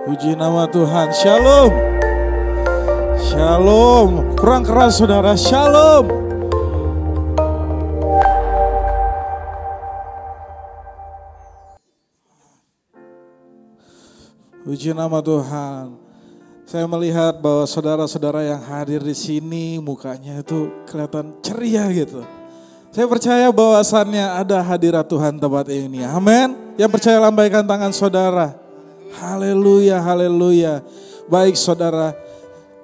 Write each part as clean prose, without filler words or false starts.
Puji nama Tuhan. Shalom. Shalom. Kurang keras saudara. Shalom. Puji nama Tuhan. Saya melihat bahwa saudara-saudara yang hadir di sini mukanya itu kelihatan ceria gitu. Saya percaya bahwasannya ada hadirat Tuhan tempat ini. Amin. Yang percaya lambaikan tangan saudara. Haleluya, haleluya. Baik saudara,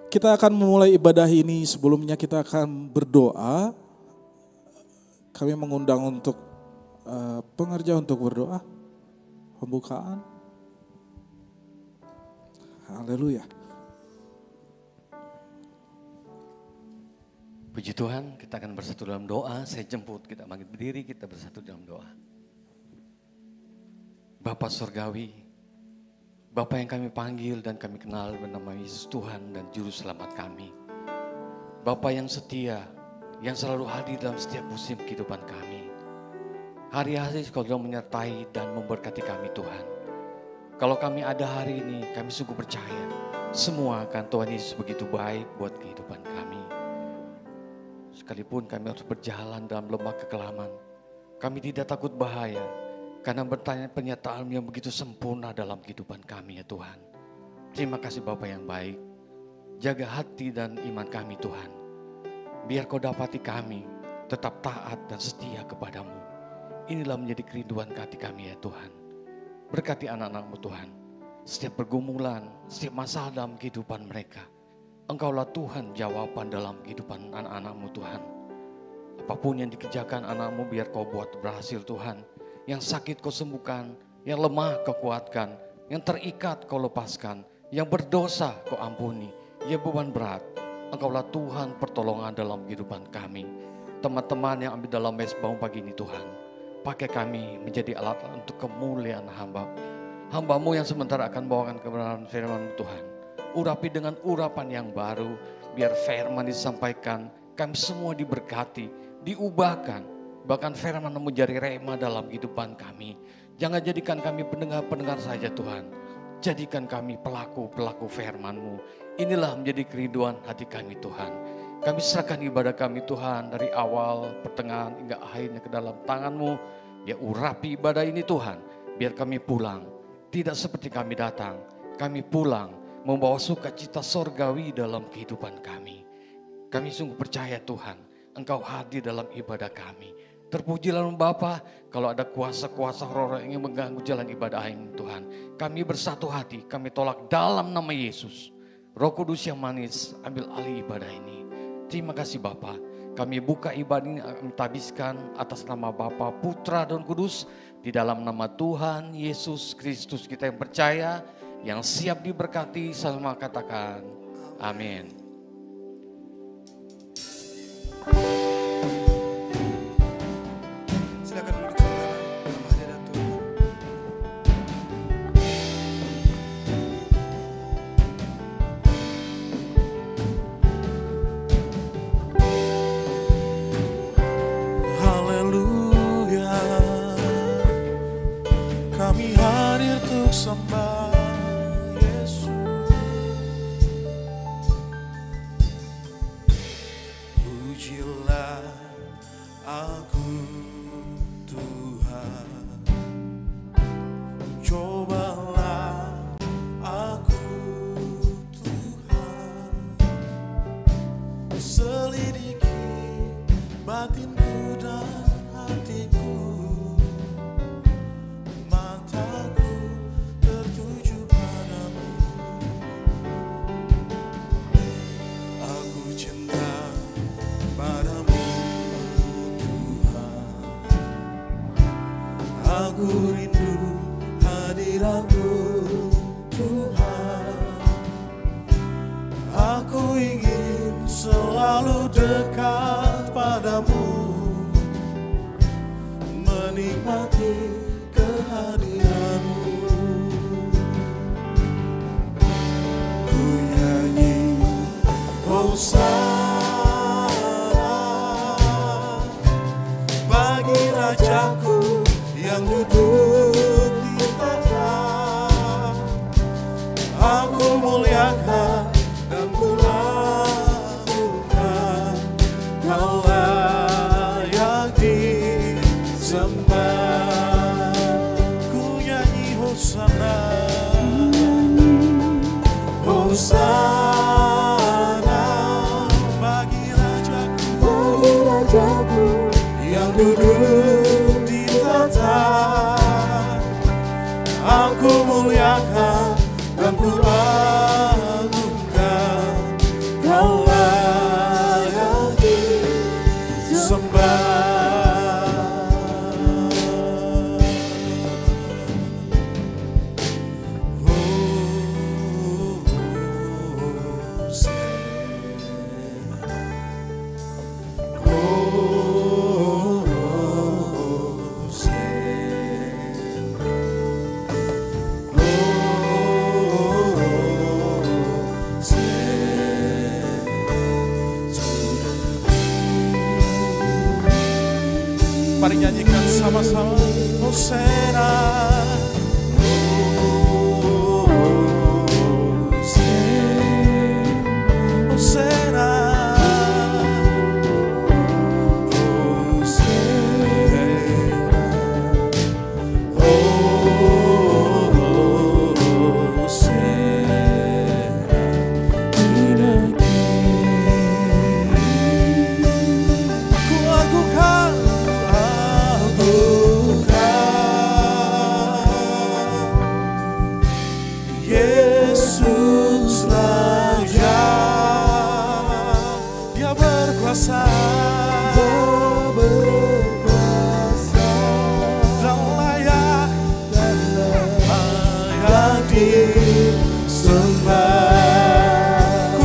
kita akan memulai ibadah ini. Sebelumnya kita akan berdoa. Kami mengundang untuk pengerja untuk berdoa. Pembukaan. Haleluya. Puji Tuhan, kita akan bersatu dalam doa. Saya jemput, kita bangkit berdiri, kita bersatu dalam doa. Bapa Surgawi, Bapa yang kami panggil dan kami kenal bernama Yesus Tuhan dan Juru Selamat kami. Bapa yang setia, yang selalu hadir dalam setiap musim kehidupan kami. Hari-hari Kau telah menyertai dan memberkati kami Tuhan. Kalau kami ada hari ini, kami sungguh percaya semua akan Tuhan Yesus begitu baik buat kehidupan kami. Sekalipun kami harus berjalan dalam lembah kekelaman, kami tidak takut bahaya. Karena bertanya pernyataan yang begitu sempurna dalam kehidupan kami ya Tuhan. Terima kasih Bapa yang baik. Jaga hati dan iman kami Tuhan. Biar Kau dapati kami tetap taat dan setia kepadamu. Inilah menjadi kerinduan hati kami ya Tuhan. Berkati anak-anak-Mu Tuhan. Setiap pergumulan, setiap masalah dalam kehidupan mereka. Engkaulah Tuhan jawaban dalam kehidupan anak-anak-Mu Tuhan. Apapun yang dikerjakan anak-Mu biar Kau buat berhasil Tuhan. Yang sakit Kau sembuhkan, yang lemah Kau kuatkan, yang terikat Kau lepaskan, yang berdosa Kau ampuni, yang beban berat. Engkaulah Tuhan pertolongan dalam kehidupan kami. Teman-teman yang ambil dalam mesbah pagi ini Tuhan, pakai kami menjadi alat untuk kemuliaan hamba-Mu yang sementara akan bawakan kebenaran firman-Mu Tuhan. Urapi dengan urapan yang baru, biar firman disampaikan, kami semua diberkati, diubahkan. Bahkan firman-Mu menjadi rema dalam kehidupan kami. Jangan jadikan kami pendengar-pendengar saja Tuhan. Jadikan kami pelaku-pelaku firman-Mu. Inilah menjadi kerinduan hati kami Tuhan. Kami serahkan ibadah kami Tuhan dari awal, pertengahan hingga akhirnya ke dalam tangan-Mu. Ya urapi ibadah ini Tuhan. Biar kami pulang. Tidak seperti kami datang. Kami pulang membawa sukacita sorgawi dalam kehidupan kami. Kami sungguh percaya Tuhan. Engkau hadir dalam ibadah kami. Terpujilah Bapa, kalau ada kuasa-kuasa roh yang ingin mengganggu jalan ibadah ini Tuhan. Kami bersatu hati, kami tolak dalam nama Yesus. Roh Kudus yang manis, ambil alih ibadah ini. Terima kasih Bapa, kami buka ibadah ini, kami tabiskan atas nama Bapa, Putra dan Kudus. Di dalam nama Tuhan Yesus Kristus kita yang percaya, yang siap diberkati, sama katakan amin. Yang duduk di tanah Aku muliakan dan ku agungkan, Kau layak disembah. Ku nyanyi Hosana, Hosana bagi Rajaku yang duduk di tahta. Aku muliakan dan ku agungkan, Kau layak disembah. Mari nyanyikan sama-sama. Hosana, Hosana, Yesus Raja, Dia berkuasa, dan layak disembah. Ku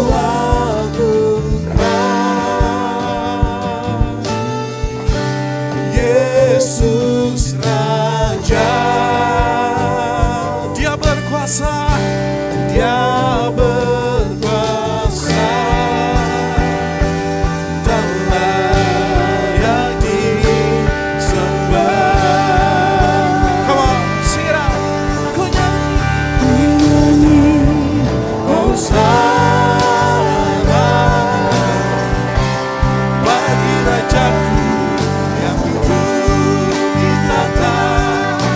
agungkan Yesus Raja, Dia berkuasa, Dia berkuasa, dan layak disembah. Come on, sing it out. Ku nyanyi, Hosana bagi Rajaku yang duduk di tahta.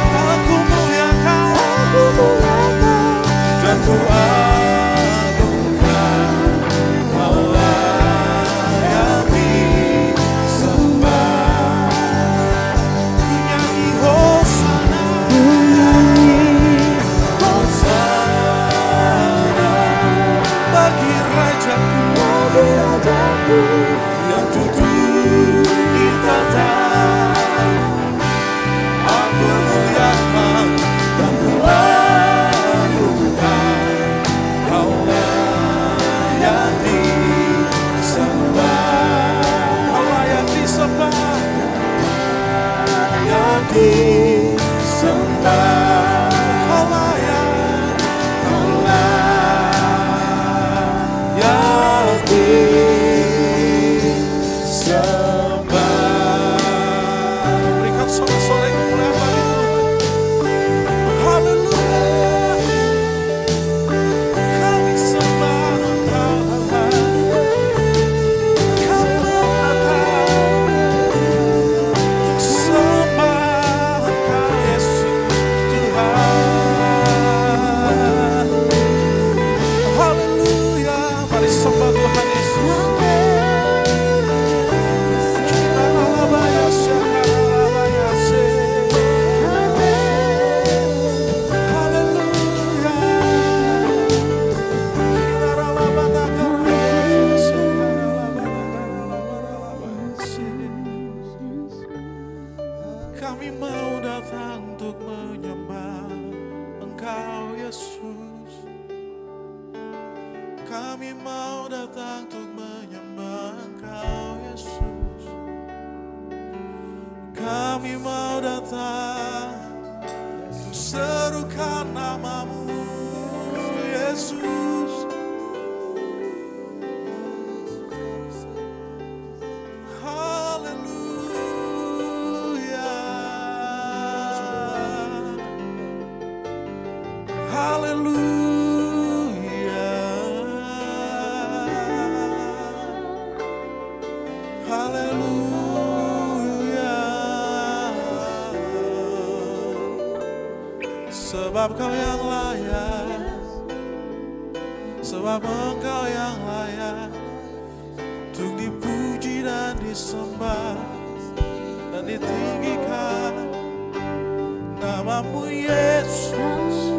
Aku muliakan dan ku agungkan, Kau layak disembah. Ku nyanyi Hosana, Hosana bagi Rajaku yang duduk di tahta. Aku muliakan dan ku agungkan, Kau layak disembah. Kau layak disembah, layak disembah. Kau layak disembah. Berikan sorak-sorai kemuliaan bagi Tuhan. Haleluya. Kami sembah Engkau, kami menatap untuk sembah Engkau Yesus Tuhan. Haleluya. Mari sembah Tuhan Yesus. Kami mau datang untuk menyembah Engkau Yesus. Kami mau datang untuk menyembah Engkau Yesus. Kami mau datang untuk serukan nama-Mu Yesus. Haleluya. Sebab kau yang layak, sebab engkau yang layak untuk dipuji dan disembah dan ditinggikan. Namamu Yesus,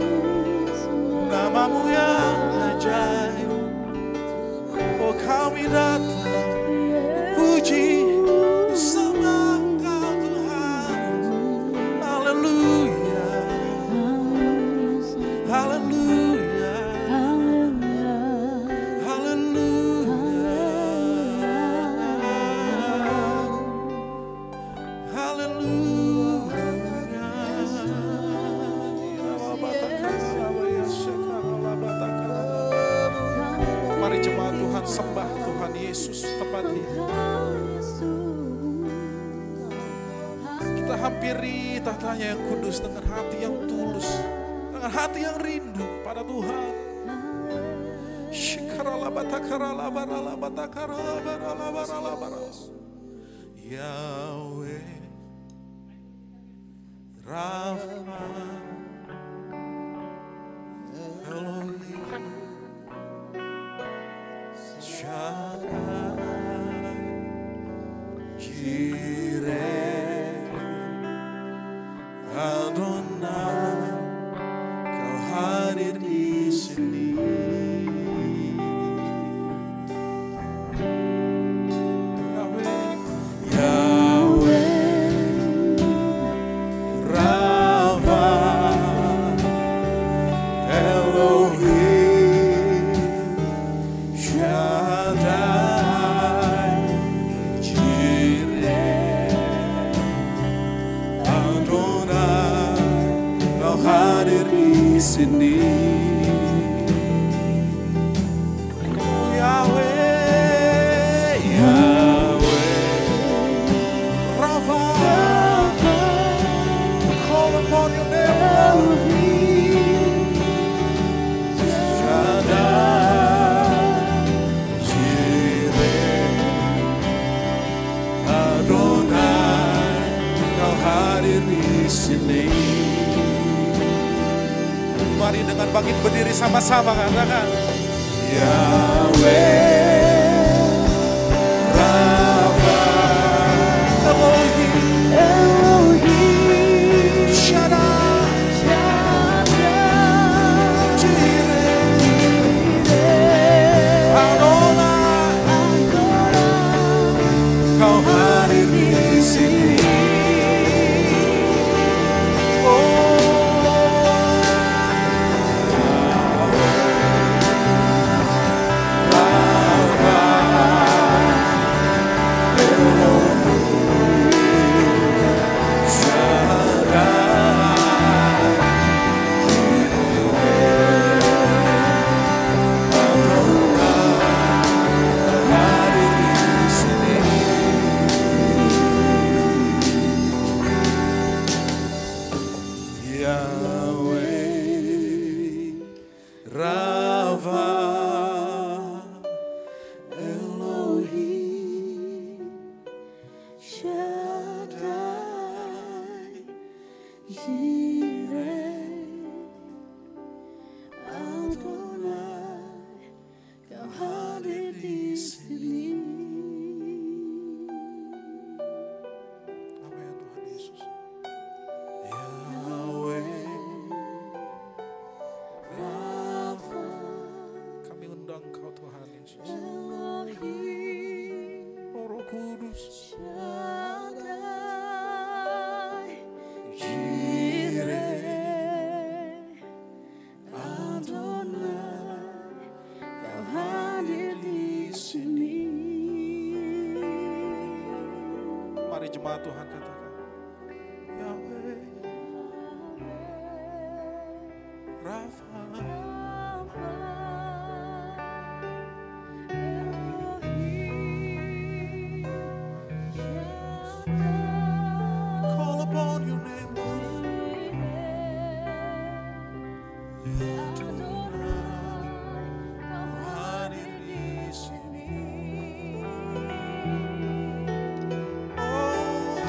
namamu yang ajaib. Oh kami datang puji sembah Engkau Tuhan. Haleluya, haleluya, haleluya, haleluya. Mari jemaat Tuhan sembah Tuhan Yesus tempat ini. Kita hampiri tahtanya yang kudus dengan hati yang tulus, dengan hati yang rindu pada Tuhan. Yahweh Rafa Elohim Shaddai Jireh Adonai, Kau hadir di sini. Yahweh Rafa Elohim Shaddai Jireh Adonai, Kau hadir di sini. Yahweh, Yahweh, Rafa, call upon your name, Shaddai, Jireh, Adonai, Kau hadir di sini. Mari dengan bangkit berdiri sama-sama katakan Yahweh Rafa Elohim Shaddai Jireh Adonai, Kau hadir di sini. Jemaat Tuhan katakan Yahweh Rafa call upon your name, Lord. Hadir di sini. Oh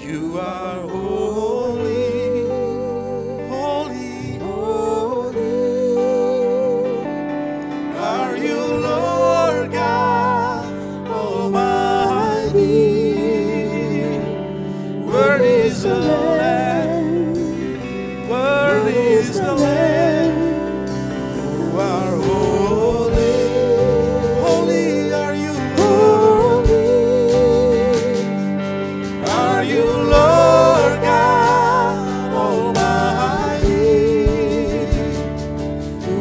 You are holy, holy, holy. Are you Lord God Almighty? Where is the Lamb? Where is the Lamb? You are holy, holy are you, Lord. Are you Lord God Almighty?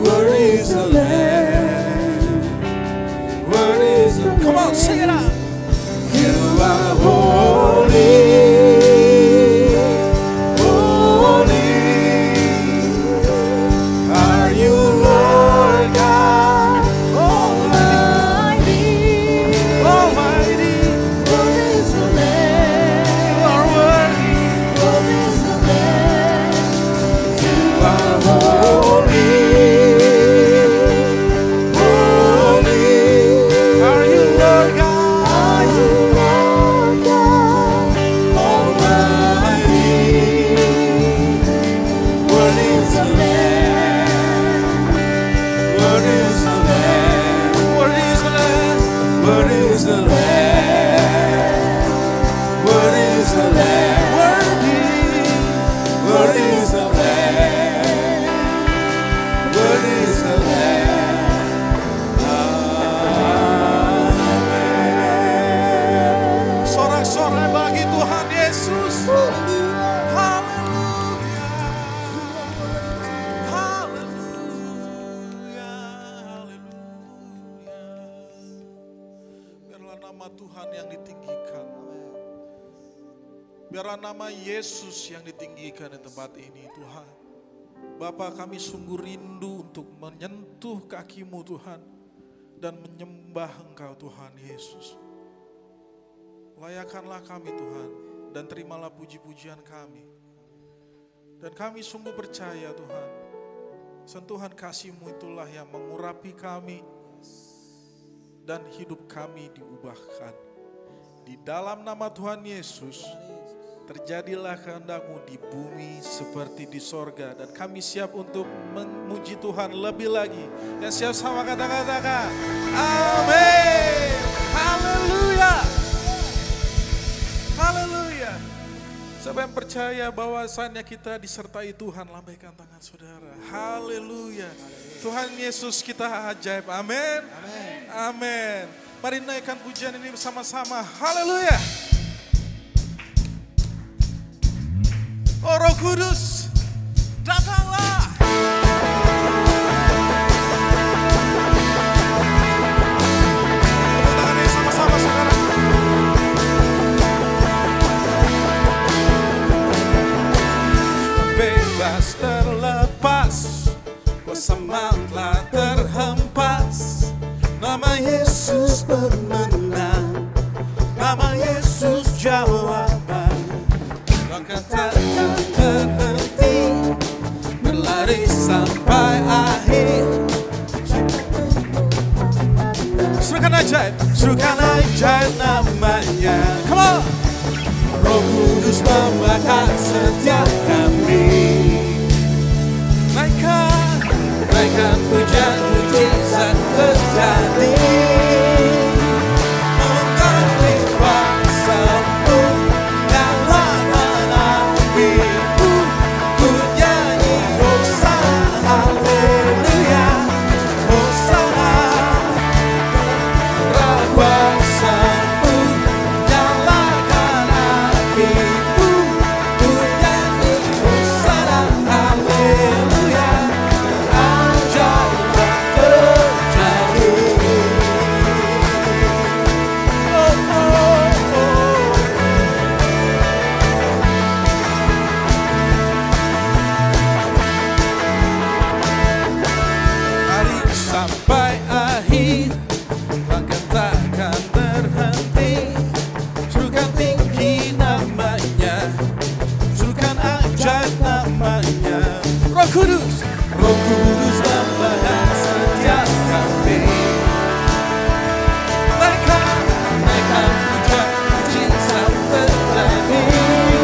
Where is the Lamb? Where is the Lamb? Come on, sing it out. You are holy, holy. Are you Lord God Almighty? Almighty. What is the Lamb? You are worthy. What is the Lamb? You are holy, holy. Are you Lord God? Are you Lord God Almighty? What is the Lamb? What is the Lamb? What is the Lamb? What is the Lamb? What is the Lamb? Worthy. What is the Lamb? What is the Lamb? Amen. Sorak-sorai bagi Tuhan Yesus. Haleluya. Haleluya. Biarlah nama Tuhan yang ditinggikan. Biarlah nama Yesus yang ditinggikan di tempat ini, Tuhan. Bapa, kami sungguh rindu untuk menyentuh kaki-Mu, Tuhan, dan menyembah Engkau, Tuhan Yesus. Layakanlah kami, Tuhan, dan terimalah puji-pujian kami. Dan kami sungguh percaya, Tuhan, sentuhan kasih-Mu itulah yang mengurapi kami, dan hidup kami diubahkan. Di dalam nama Tuhan Yesus, terjadilah kehendak-Mu di bumi seperti di sorga. Dan kami siap untuk memuji Tuhan lebih lagi. Dan siap sama kata-katakan, amin. Haleluya. Haleluya. Siapa yang percaya bahwasannya kita disertai Tuhan, lambaikan tangan saudara. Haleluya. Tuhan Yesus kita ajaib. Amin. Amin. Mari naikkan pujian ini bersama-sama. Haleluya. Oh Roh Kudus, datanglah. Tepuk tangannya sama-sama saudara. Bebas terlepas, kuasa maut telah terhempas. Nama Yesus bermenang, nama Yesus jawaban. Maka takkan berhenti, berlari sampai akhir. Serukan ajaib namanya. Come on. Roh Kudus membakar setiap kami. Naikkan pujian mujizat terjadi. Mengganti kuasa-Mu, nyalakan api-Mu. Ku nyanyi Hosana, haleluya, Hosana. Kuasa-Mu, nyalakan api-Mu. Ku nyanyi Hosana, haleluya. Ajaib terjadi. Oh, oh, oh. Mari sampai akhir, bahkan takkan berhenti. Suruhkan tinggi namanya, suruhkan ajaib namanya. Roh Kudus membakar setiap kami. Naikkan pujian mujizat terjadi.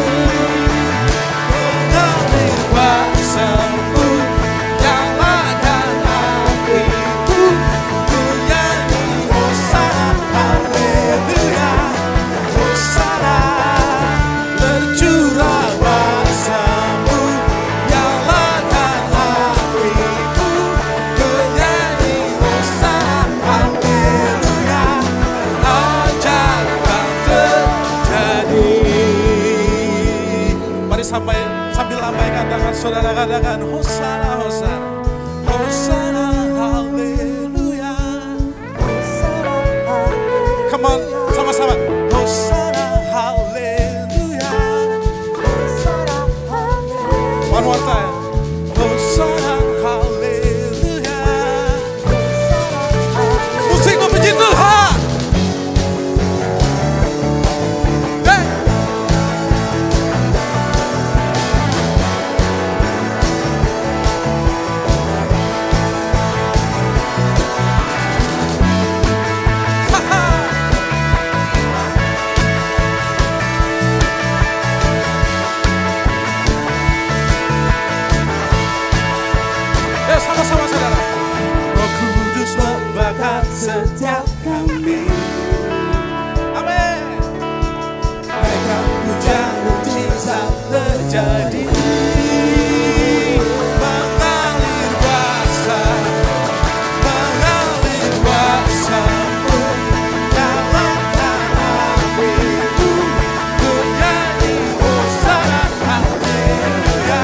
Saudara katakan Hosana, Hosana, Hosana, haleluya. Come on, sama-sama. Hosana, haleluya. One more time. Hosana, haleluya. Musik memuji Tuhan. Hey. Ya sama-sama saudara. Roh Kudus membakar setiap kami. Amin. Mereka pujian mujizat terjadi. Mengalir kuasa, mengalir kuasa-Mu dalam hatiku. Menjadi Hosana, haleluya.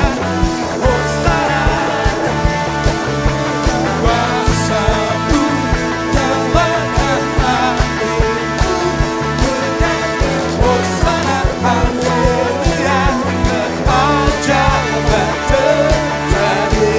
Hosana. Kuasa-Mu dalam hatiku, menjadi Hosana, haleluya. Keajaiban terjadi.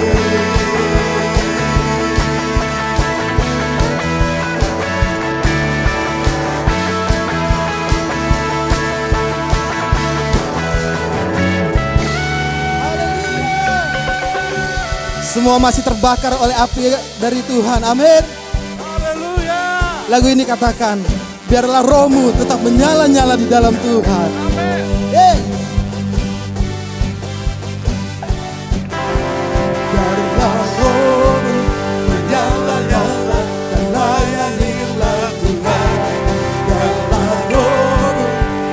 Semua masih terbakar oleh api dari Tuhan. Amin. Haleluya. Lagu ini katakan, biarlah rohmu tetap menyala-nyala di dalam Tuhan. Amin. Hey. Biarlah rohmu menyala-nyala dan layanilah Tuhan. Biarlah rohmu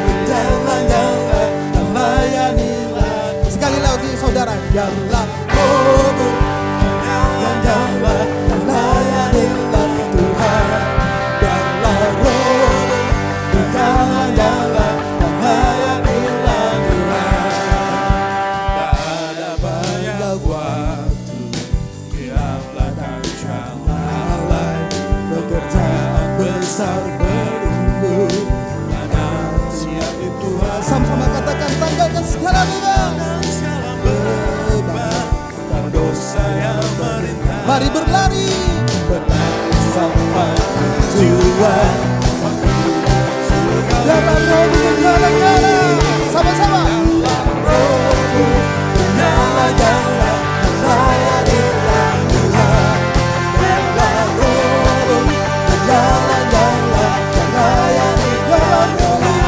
menyala-nyala dan layanilah. Sekali lagi saudara, biarlah rohmu menyala-nyala dan layanilah Tuhan. Biarlah rohmu menyala-nyala dan layanilah Tuhan. Tak ada banyak waktu, diamlah dan janganlah Pekerjaan besar menunggu. mana siap di Tuhan. Sama-sama katakan, tanggalkan segala beban. Segala beban dan dosa yang merintah. Mari berlari. Berlari sampai tujuan. Biarlah rohmu menyala-nyala. Sama-sama. Rohmu menyala-nyala dan layanilah Tuhan. Biarlah rohmu menyala-nyala dan layanilah Tuhan.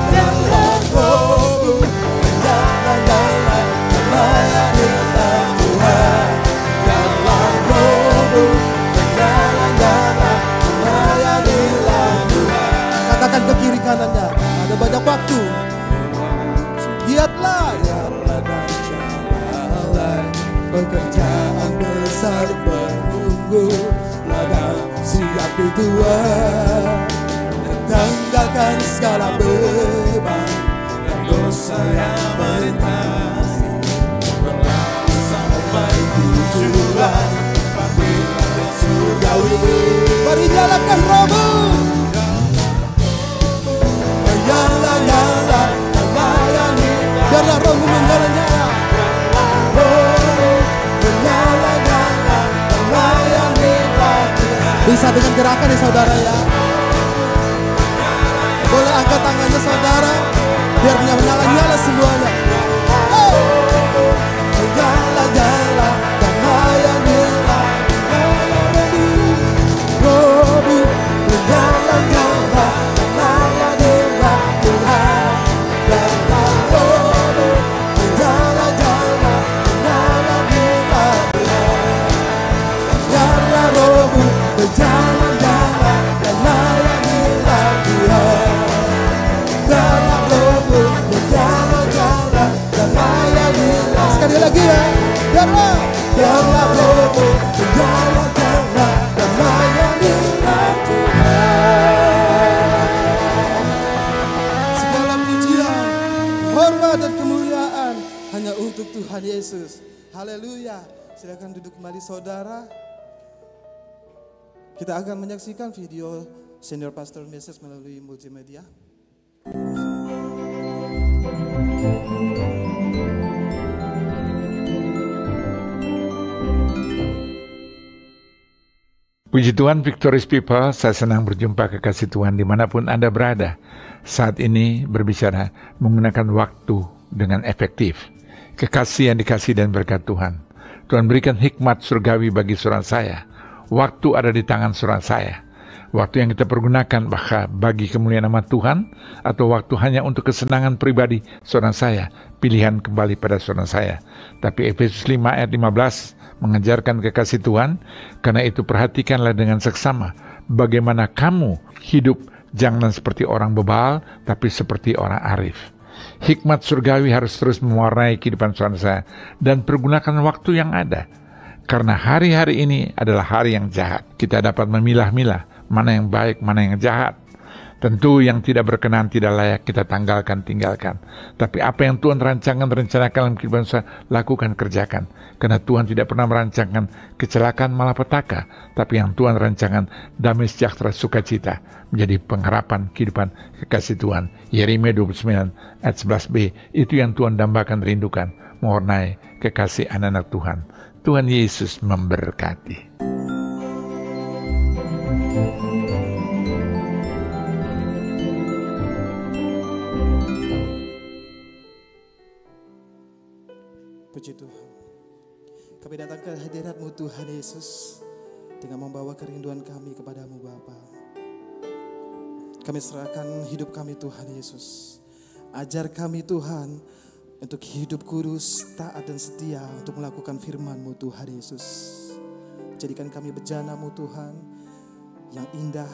Biarlah rohmu menyala-nyala dan layanilah Tuhan. Biarlah rohmu menyala-nyala dan layanilah Tuhan. Katakan ke kiri kanannya, ada banyak waktu. Giatlah, giatlah dan janganlah. Pekerjaan besar menunggu. Ladang siap di Tuhan. Dan tanggalkan segala beban dan dosa yang melintasi. Berlari sampai tujuan, panggilan yang surgawi. Mari nyalakan rohmu. Menyala-nyala dan layani. Biarlah rohmu menyala-nyala. Rohmu menyala-nyala dan layani. Bisa dengan gerakan ya saudara ya. Boleh angkat tangannya saudara. Biar menyala-nyala semuanya. Oh. Menyala-nyala dan layani. Rohmu menyala-nyala dan layani Tuhan. Biarlah rohmu menyala-nyala dan layani Tuhan. Biarlah rohmu menyala-nyala dan layanilah Tuhan. Biarlah rohmu menyala-nyala dan layanilah. Sekali lagi ya. Biarlah rohmu menyala-nyala dan layanilah Tuhan. Segala pujian, hormat dan kemuliaan hanya untuk Tuhan Yesus. Haleluya. Silakan duduk kembali saudara. Kita akan menyaksikan video Senior Pastor Message melalui multimedia. Puji Tuhan, Victorious People, saya senang berjumpa kekasih Tuhan dimanapun Anda berada. Saat ini berbicara menggunakan waktu dengan efektif. Kekasih yang dikasih dan berkat Tuhan. Tuhan berikan hikmat surgawi bagi saudara saya. Waktu ada di tangan saudara saya. Waktu yang kita pergunakan bahkan bagi kemuliaan nama Tuhan, atau waktu hanya untuk kesenangan pribadi saudara saya, pilihan kembali pada saudara saya. Tapi Efesus 5 ayat 15 mengajarkan kekasih Tuhan, karena itu perhatikanlah dengan seksama bagaimana kamu hidup, jangan seperti orang bebal, tapi seperti orang arif. Hikmat surgawi harus terus mewarnai kehidupan saudara saya, dan pergunakan waktu yang ada. Karena hari-hari ini adalah hari yang jahat. Kita dapat memilah-milah mana yang baik, mana yang jahat. Tentu yang tidak berkenan, tidak layak kita tinggalkan. Tapi apa yang Tuhan rencanakan dalam kehidupan saya, lakukan, kerjakan. Karena Tuhan tidak pernah merancangkan kecelakaan malapetaka. Tapi yang Tuhan rancangkan damai sejahtera sukacita menjadi pengharapan kehidupan kekasih Tuhan. Yeremia 29 ayat 11b, itu yang Tuhan dambakan, rindukan, mewarnai kekasih anak-anak Tuhan. Tuhan Yesus memberkati. Puji Tuhan. Kami datang ke hadirat-Mu Tuhan Yesus dengan membawa kerinduan kami kepadamu Bapa. Kami serahkan hidup kami Tuhan Yesus. Ajar kami Tuhan untuk hidup kudus, taat dan setia untuk melakukan firman-Mu Tuhan Yesus. Jadikan kami bejana-Mu Tuhan yang indah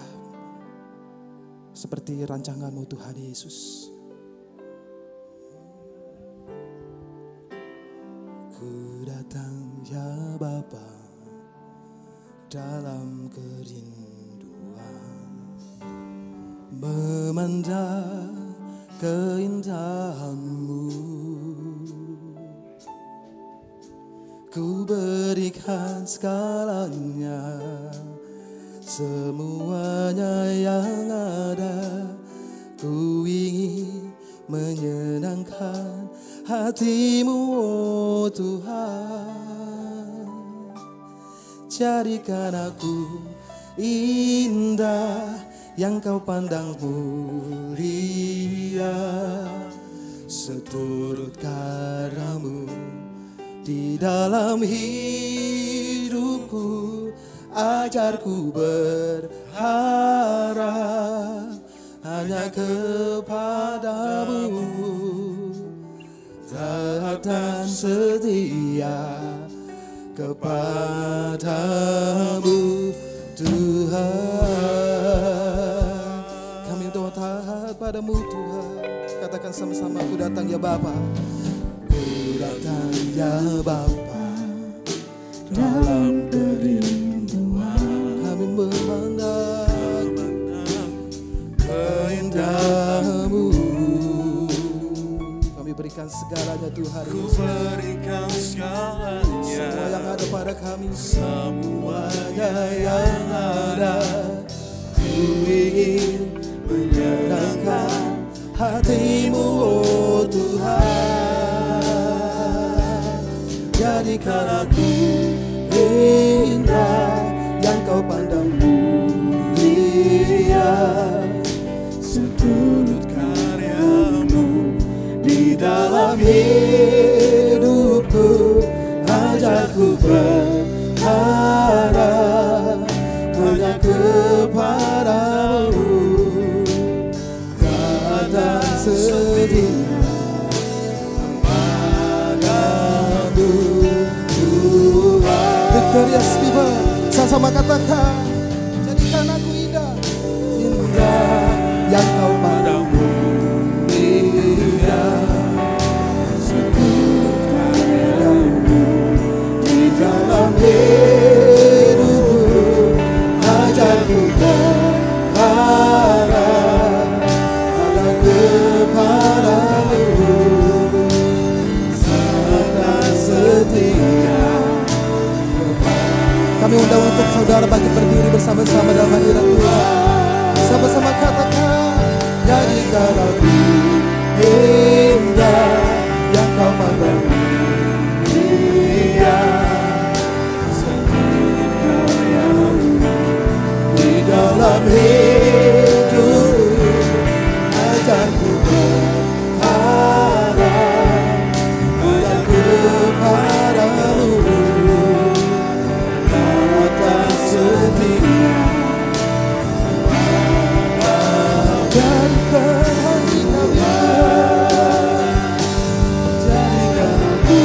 seperti rancangan-Mu Tuhan Yesus. Ku datang ya Bapa dalam kerinduan, memandang keindahan-Mu. Ku berikan segalanya, semuanya yang ada. Ku ingin menyenangkan hati-Mu, oh Tuhan. Jadikan aku indah yang Kau pandang mulia, seturut karya-Mu di dalam hidupku. Ajarku berharap hanya kepada-Mu, taat dan setia kepada-Mu Tuhan. Kami doa taat padamu Tuhan. Katakan sama-sama, ku datang ya Bapa. Ku datang ya Bapa dalam kerinduan. Kami memandang keindahan-Mu. Kami berikan segalanya Tuhan Yesus. Berikan segalanya, Semua yang ada pada kami, semuanya yang ada. Ku ingin menyenangkan hati-Mu, oh Tuhan. Jadikan aku indah yang Kau pandang mulia, seturut karya-Mu di dalam hidupku. Ajarku berharap hanya kepada-Mu, taat dan setia kepada-Mu Tuhan. Victorious People, sama-sama katakan, jadikan aku indah, Indah yang Kau pandang mulia, seturut karya-Mu di dalam hidupku. Ajarku berharap hanya kepada-Mu, taat dan setia Kami undang untuk saudara bangkit berdiri bersama-sama dalam hadirat Tuhan. Sama-sama katakan, Nyanyikan lagu indah yang kau pandang indah. Sendiri kayamu di dalam hidup, ajarku berharap hanya kepadamu. Kata setia jadikan hati kami, jadikan aku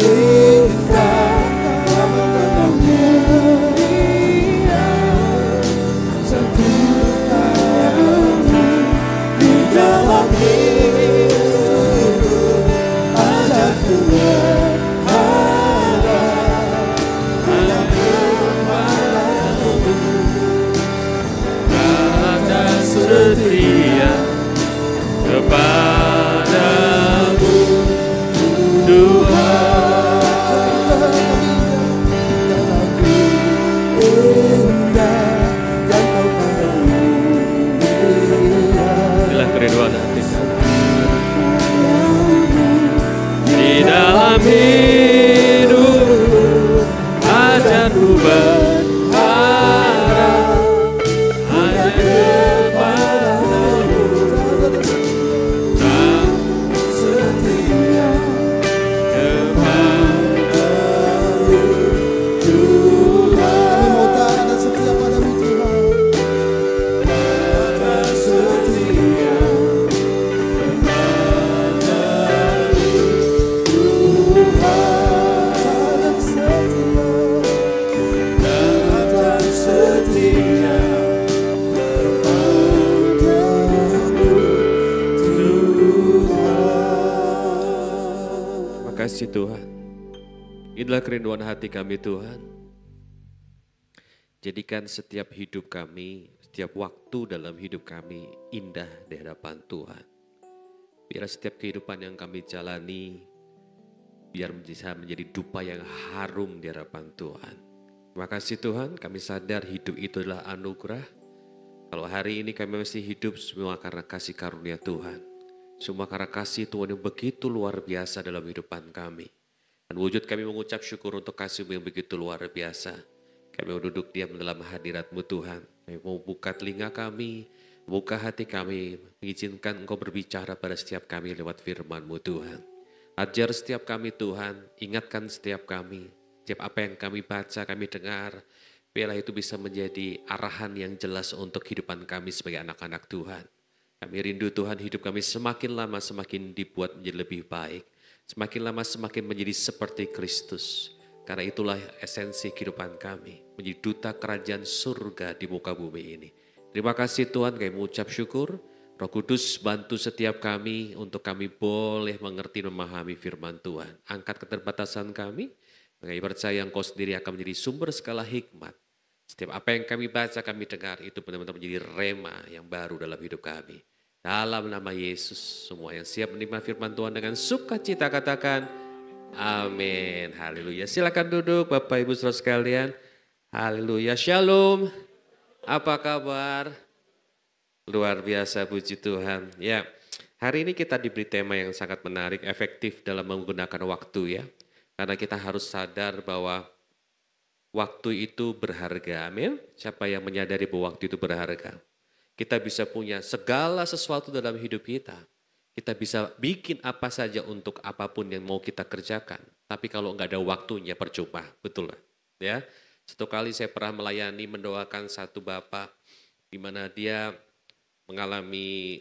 indah yang memandangmu. Satukanmu di dalam hidup, ajarku berharap hanya kepadamu. Kata setia kepadamu Tuhan. Inilah kerinduan hati kami. Di dalam hidup ajarku berharap hanya kepadamu. Tak setia kepadamu Tuhan. kami mau taat dan setia padamu Tuhan. Tak setia Tak setia. tak setia Terima kasih Tuhan. Inilah kerinduan hati kami Tuhan. Jadikan setiap hidup kami, setiap waktu dalam hidup kami indah di hadapan Tuhan. Biar setiap kehidupan yang kami jalani, biar bisa menjadi dupa yang harum di hadapan Tuhan. Terima kasih Tuhan, kami sadar hidup itu adalah anugerah. Kalau hari ini kami masih hidup semua karena kasih karunia Tuhan. Semua karena kasih Tuhan yang begitu luar biasa dalam kehidupan kami. Dan wujud kami mengucap syukur untuk kasih-Mu yang begitu luar biasa. Kami mau duduk diam dalam hadirat-Mu Tuhan. Kami mau buka telinga kami, buka hati kami, mengizinkan Engkau berbicara pada setiap kami lewat firman-Mu Tuhan. Ajar setiap kami Tuhan, ingatkan setiap kami. Setiap apa yang kami baca, kami dengar, biarlah itu bisa menjadi arahan yang jelas untuk kehidupan kami sebagai anak-anak Tuhan. Kami rindu Tuhan hidup kami semakin lama semakin dibuat menjadi lebih baik. Semakin lama semakin menjadi seperti Kristus. Karena itulah esensi kehidupan kami. Menjadi duta kerajaan surga di muka bumi ini. Terima kasih Tuhan, kami mengucap syukur. Roh Kudus bantu setiap kami untuk kami boleh mengerti dan memahami firman Tuhan. Angkat keterbatasan kami. Kami percaya Engkau sendiri akan menjadi sumber segala hikmat. Setiap apa yang kami baca, kami dengar itu benar-benar menjadi rema yang baru dalam hidup kami. Dalam nama Yesus, semua yang siap menerima firman Tuhan dengan sukacita katakan amin. Haleluya. Silakan duduk Bapak Ibu Saudara sekalian. Haleluya. Shalom. Apa kabar? Luar biasa, puji Tuhan. Ya, hari ini kita diberi tema yang sangat menarik, efektif dalam menggunakan waktu ya. Karena kita harus sadar bahwa waktu itu berharga, amin. Siapa yang menyadari bahwa waktu itu berharga? Kita bisa punya segala sesuatu dalam hidup kita. Kita bisa bikin apa saja untuk apapun yang mau kita kerjakan. Tapi kalau nggak ada waktunya percuma, betul lah. Ya, satu kali saya pernah melayani mendoakan satu bapak di mana dia mengalami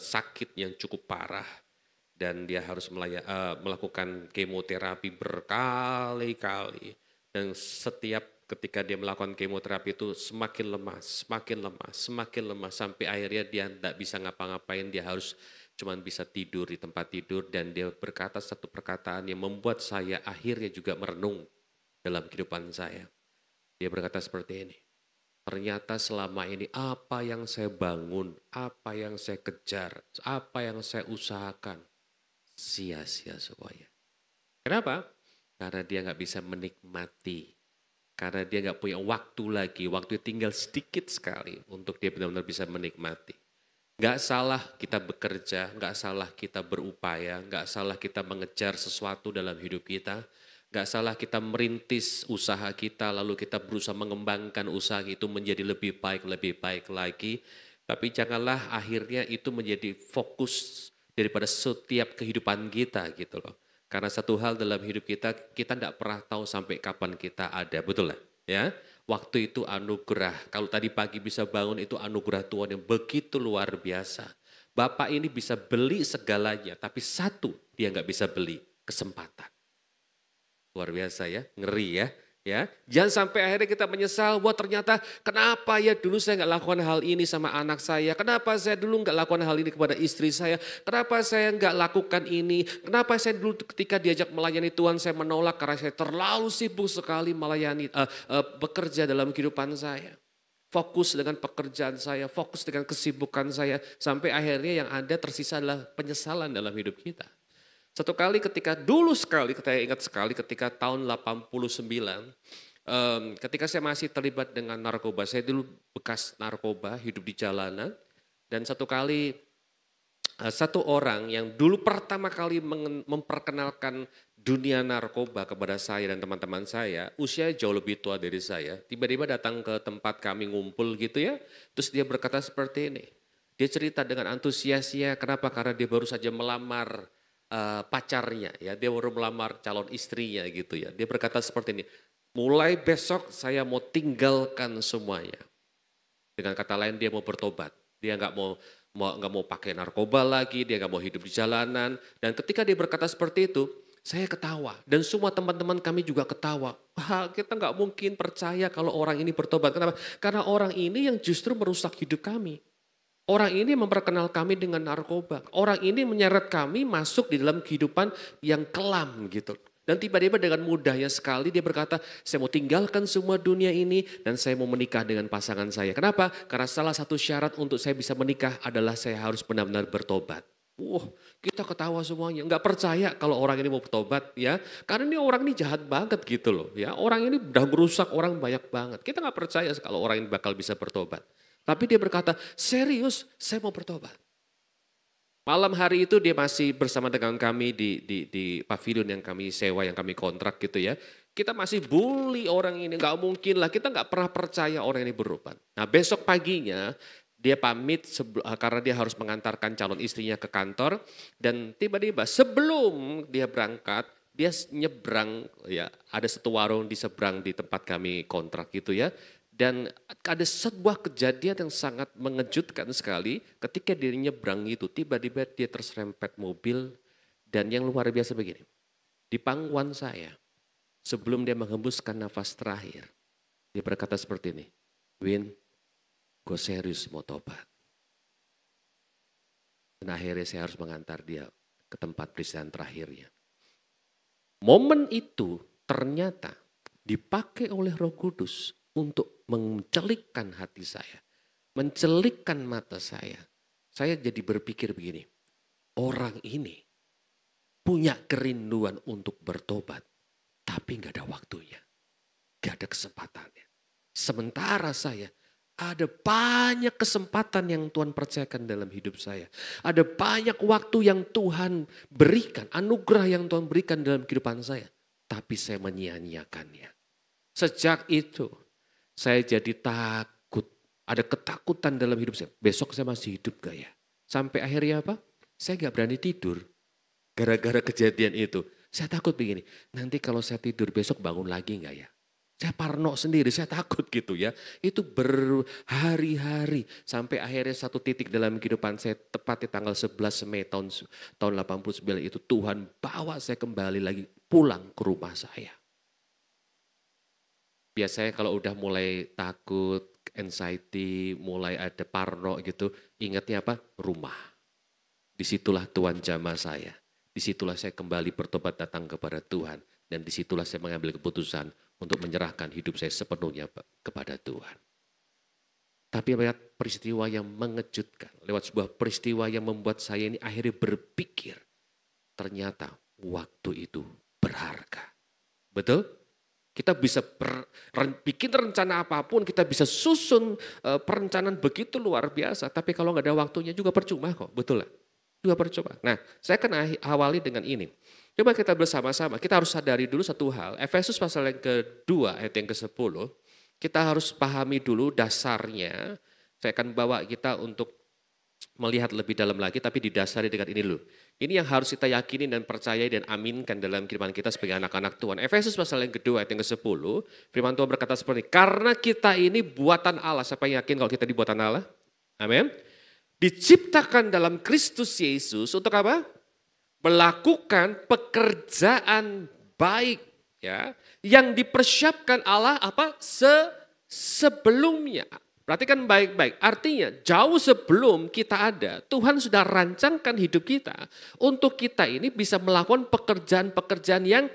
sakit yang cukup parah dan dia harus melakukan kemoterapi berkali-kali. Dan setiap ketika dia melakukan kemoterapi itu semakin lemah, semakin lemah sampai akhirnya dia tidak bisa ngapa-ngapain, dia harus cuman bisa tidur di tempat tidur dan dia berkata satu perkataan yang membuat saya akhirnya juga merenung dalam kehidupan saya. Dia berkata seperti ini, ternyata selama ini apa yang saya bangun, apa yang saya kejar, apa yang saya usahakan, sia-sia semuanya. Kenapa? Karena dia nggak bisa menikmati Karena dia nggak punya waktu lagi, waktu tinggal sedikit sekali untuk dia benar-benar bisa menikmati. Nggak salah kita bekerja, nggak salah kita berupaya, nggak salah kita mengejar sesuatu dalam hidup kita. Nggak salah kita merintis usaha kita, lalu kita berusaha mengembangkan usaha itu menjadi lebih baik lagi. Tapi janganlah akhirnya itu menjadi fokus daripada setiap kehidupan kita gitu loh. Karena satu hal dalam hidup kita tidak pernah tahu sampai kapan kita ada, betul lah ya. Waktu itu anugerah, kalau tadi pagi bisa bangun itu anugerah Tuhan yang begitu luar biasa. Bapak ini bisa beli segalanya, tapi satu dia nggak bisa beli, kesempatan. Luar biasa ya, ngeri ya. Ya, jangan sampai akhirnya kita menyesal, wah ternyata kenapa ya dulu saya nggak lakukan hal ini sama anak saya, kenapa saya dulu nggak lakukan hal ini kepada istri saya, kenapa saya nggak lakukan ini, kenapa saya dulu ketika diajak melayani Tuhan saya menolak karena saya terlalu sibuk sekali melayani, bekerja dalam kehidupan saya. Fokus dengan pekerjaan saya, fokus dengan kesibukan saya, sampai akhirnya yang ada tersisa adalah penyesalan dalam hidup kita. Satu kali saya ingat sekali ketika tahun 89, ketika saya masih terlibat dengan narkoba, saya dulu bekas narkoba, hidup di jalanan. Dan satu kali, satu orang yang dulu pertama kali memperkenalkan dunia narkoba kepada saya dan teman-teman saya, usia jauh lebih tua dari saya, tiba-tiba datang ke tempat kami ngumpul gitu ya, terus dia berkata seperti ini, dia cerita dengan antusiasnya, kenapa? Karena dia baru saja melamar pacarnya ya, dia baru melamar calon istrinya gitu ya. Dia berkata seperti ini, mulai besok saya mau tinggalkan semuanya. Dengan kata lain dia mau bertobat, dia nggak mau pakai narkoba lagi, dia nggak mau hidup di jalanan. Dan ketika dia berkata seperti itu, saya ketawa dan semua teman-teman kami juga ketawa. Wah, kita nggak mungkin percaya kalau orang ini bertobat. Kenapa? Karena orang ini yang justru merusak hidup kami. Orang ini memperkenal kami dengan narkoba. Orang ini menyeret kami masuk di dalam kehidupan yang kelam gitu. Dan tiba-tiba dengan mudahnya sekali dia berkata, saya mau tinggalkan semua dunia ini dan saya mau menikah dengan pasangan saya. Kenapa? Karena salah satu syarat untuk saya bisa menikah adalah saya harus benar-benar bertobat. Wah, kita ketawa semuanya. Nggak percaya kalau orang ini mau bertobat ya. Karena ini orang ini jahat banget gitu loh ya. Orang ini udah merusak orang banyak banget. Kita nggak percaya kalau orang ini bakal bisa bertobat. Tapi dia berkata, serius saya mau bertobat. Malam hari itu dia masih bersama dengan kami di pavilion yang kami sewa, yang kami kontrak gitu ya. Kita masih bully orang ini, nggak mungkin lah, kita nggak pernah percaya orang ini bertobat. Nah besok paginya dia pamit karena dia harus mengantarkan calon istrinya ke kantor. Dan tiba-tiba sebelum dia berangkat, dia nyebrang ya, ada satu warung di seberang di tempat kami kontrak gitu ya. Dan ada sebuah kejadian yang sangat mengejutkan sekali ketika dia nyebrang itu, tiba-tiba dia terserempet mobil dan yang luar biasa begini. Di pangkuan saya, sebelum dia menghembuskan nafas terakhir, dia berkata seperti ini, Win, gue serius mau tobat. Dan akhirnya saya harus mengantar dia ke tempat peristirahatan terakhirnya. Momen itu ternyata dipakai oleh Roh Kudus untuk mencelikkan hati saya, mencelikkan mata saya. Saya jadi berpikir begini, orang ini punya kerinduan untuk bertobat, tapi gak ada waktunya, gak ada kesempatannya. Sementara saya ada banyak kesempatan yang Tuhan percayakan dalam hidup saya. Ada banyak waktu yang Tuhan berikan, anugerah yang Tuhan berikan dalam kehidupan saya. Tapi saya menyia-nyiakannya. Sejak itu, saya jadi takut, ada ketakutan dalam hidup saya. Besok saya masih hidup gak ya? Sampai akhirnya apa? Saya gak berani tidur. Gara-gara kejadian itu. Saya takut begini, nanti kalau saya tidur besok bangun lagi gak ya? Saya parno sendiri, saya takut gitu ya. Itu berhari-hari. Sampai akhirnya satu titik dalam kehidupan saya, tepat di tanggal 11 Mei tahun 89 itu, Tuhan bawa saya kembali lagi pulang ke rumah saya. Biasanya kalau udah mulai takut, anxiety, mulai ada parno gitu, ingatnya apa? Rumah. Disitulah Tuhan jamah saya. Disitulah saya kembali bertobat datang kepada Tuhan. Dan disitulah saya mengambil keputusan untuk menyerahkan hidup saya sepenuhnya kepada Tuhan. Tapi lewat peristiwa yang mengejutkan, lewat sebuah peristiwa yang membuat saya ini akhirnya berpikir, ternyata waktu itu berharga. Betul? Kita bisa bikin rencana apapun, kita bisa susun perencanaan begitu luar biasa. Tapi kalau nggak ada waktunya juga percuma kok, betul lah. Juga percuma. Nah, saya akan awali dengan ini. Coba kita bersama-sama, kita harus sadari dulu satu hal. Efesus pasal yang kedua ayat yang ke-10, kita harus pahami dulu dasarnya. Saya akan bawa kita untuk melihat lebih dalam lagi, tapi didasari dengan ini dulu. Ini yang harus kita yakini dan percayai dan aminkan dalam kehidupan kita sebagai anak-anak Tuhan. Efesus pasal yang kedua ayat yang ke-10, firman Tuhan berkata seperti ini, karena kita ini buatan Allah. Siapa yang yakin kalau kita ini buatan Allah? Amin. Diciptakan dalam Kristus Yesus untuk apa? Melakukan pekerjaan baik, ya, yang dipersiapkan Allah apa? Sebelumnya. Perhatikan baik-baik, artinya jauh sebelum kita ada, Tuhan sudah rancangkan hidup kita untuk kita ini bisa melakukan pekerjaan-pekerjaan yang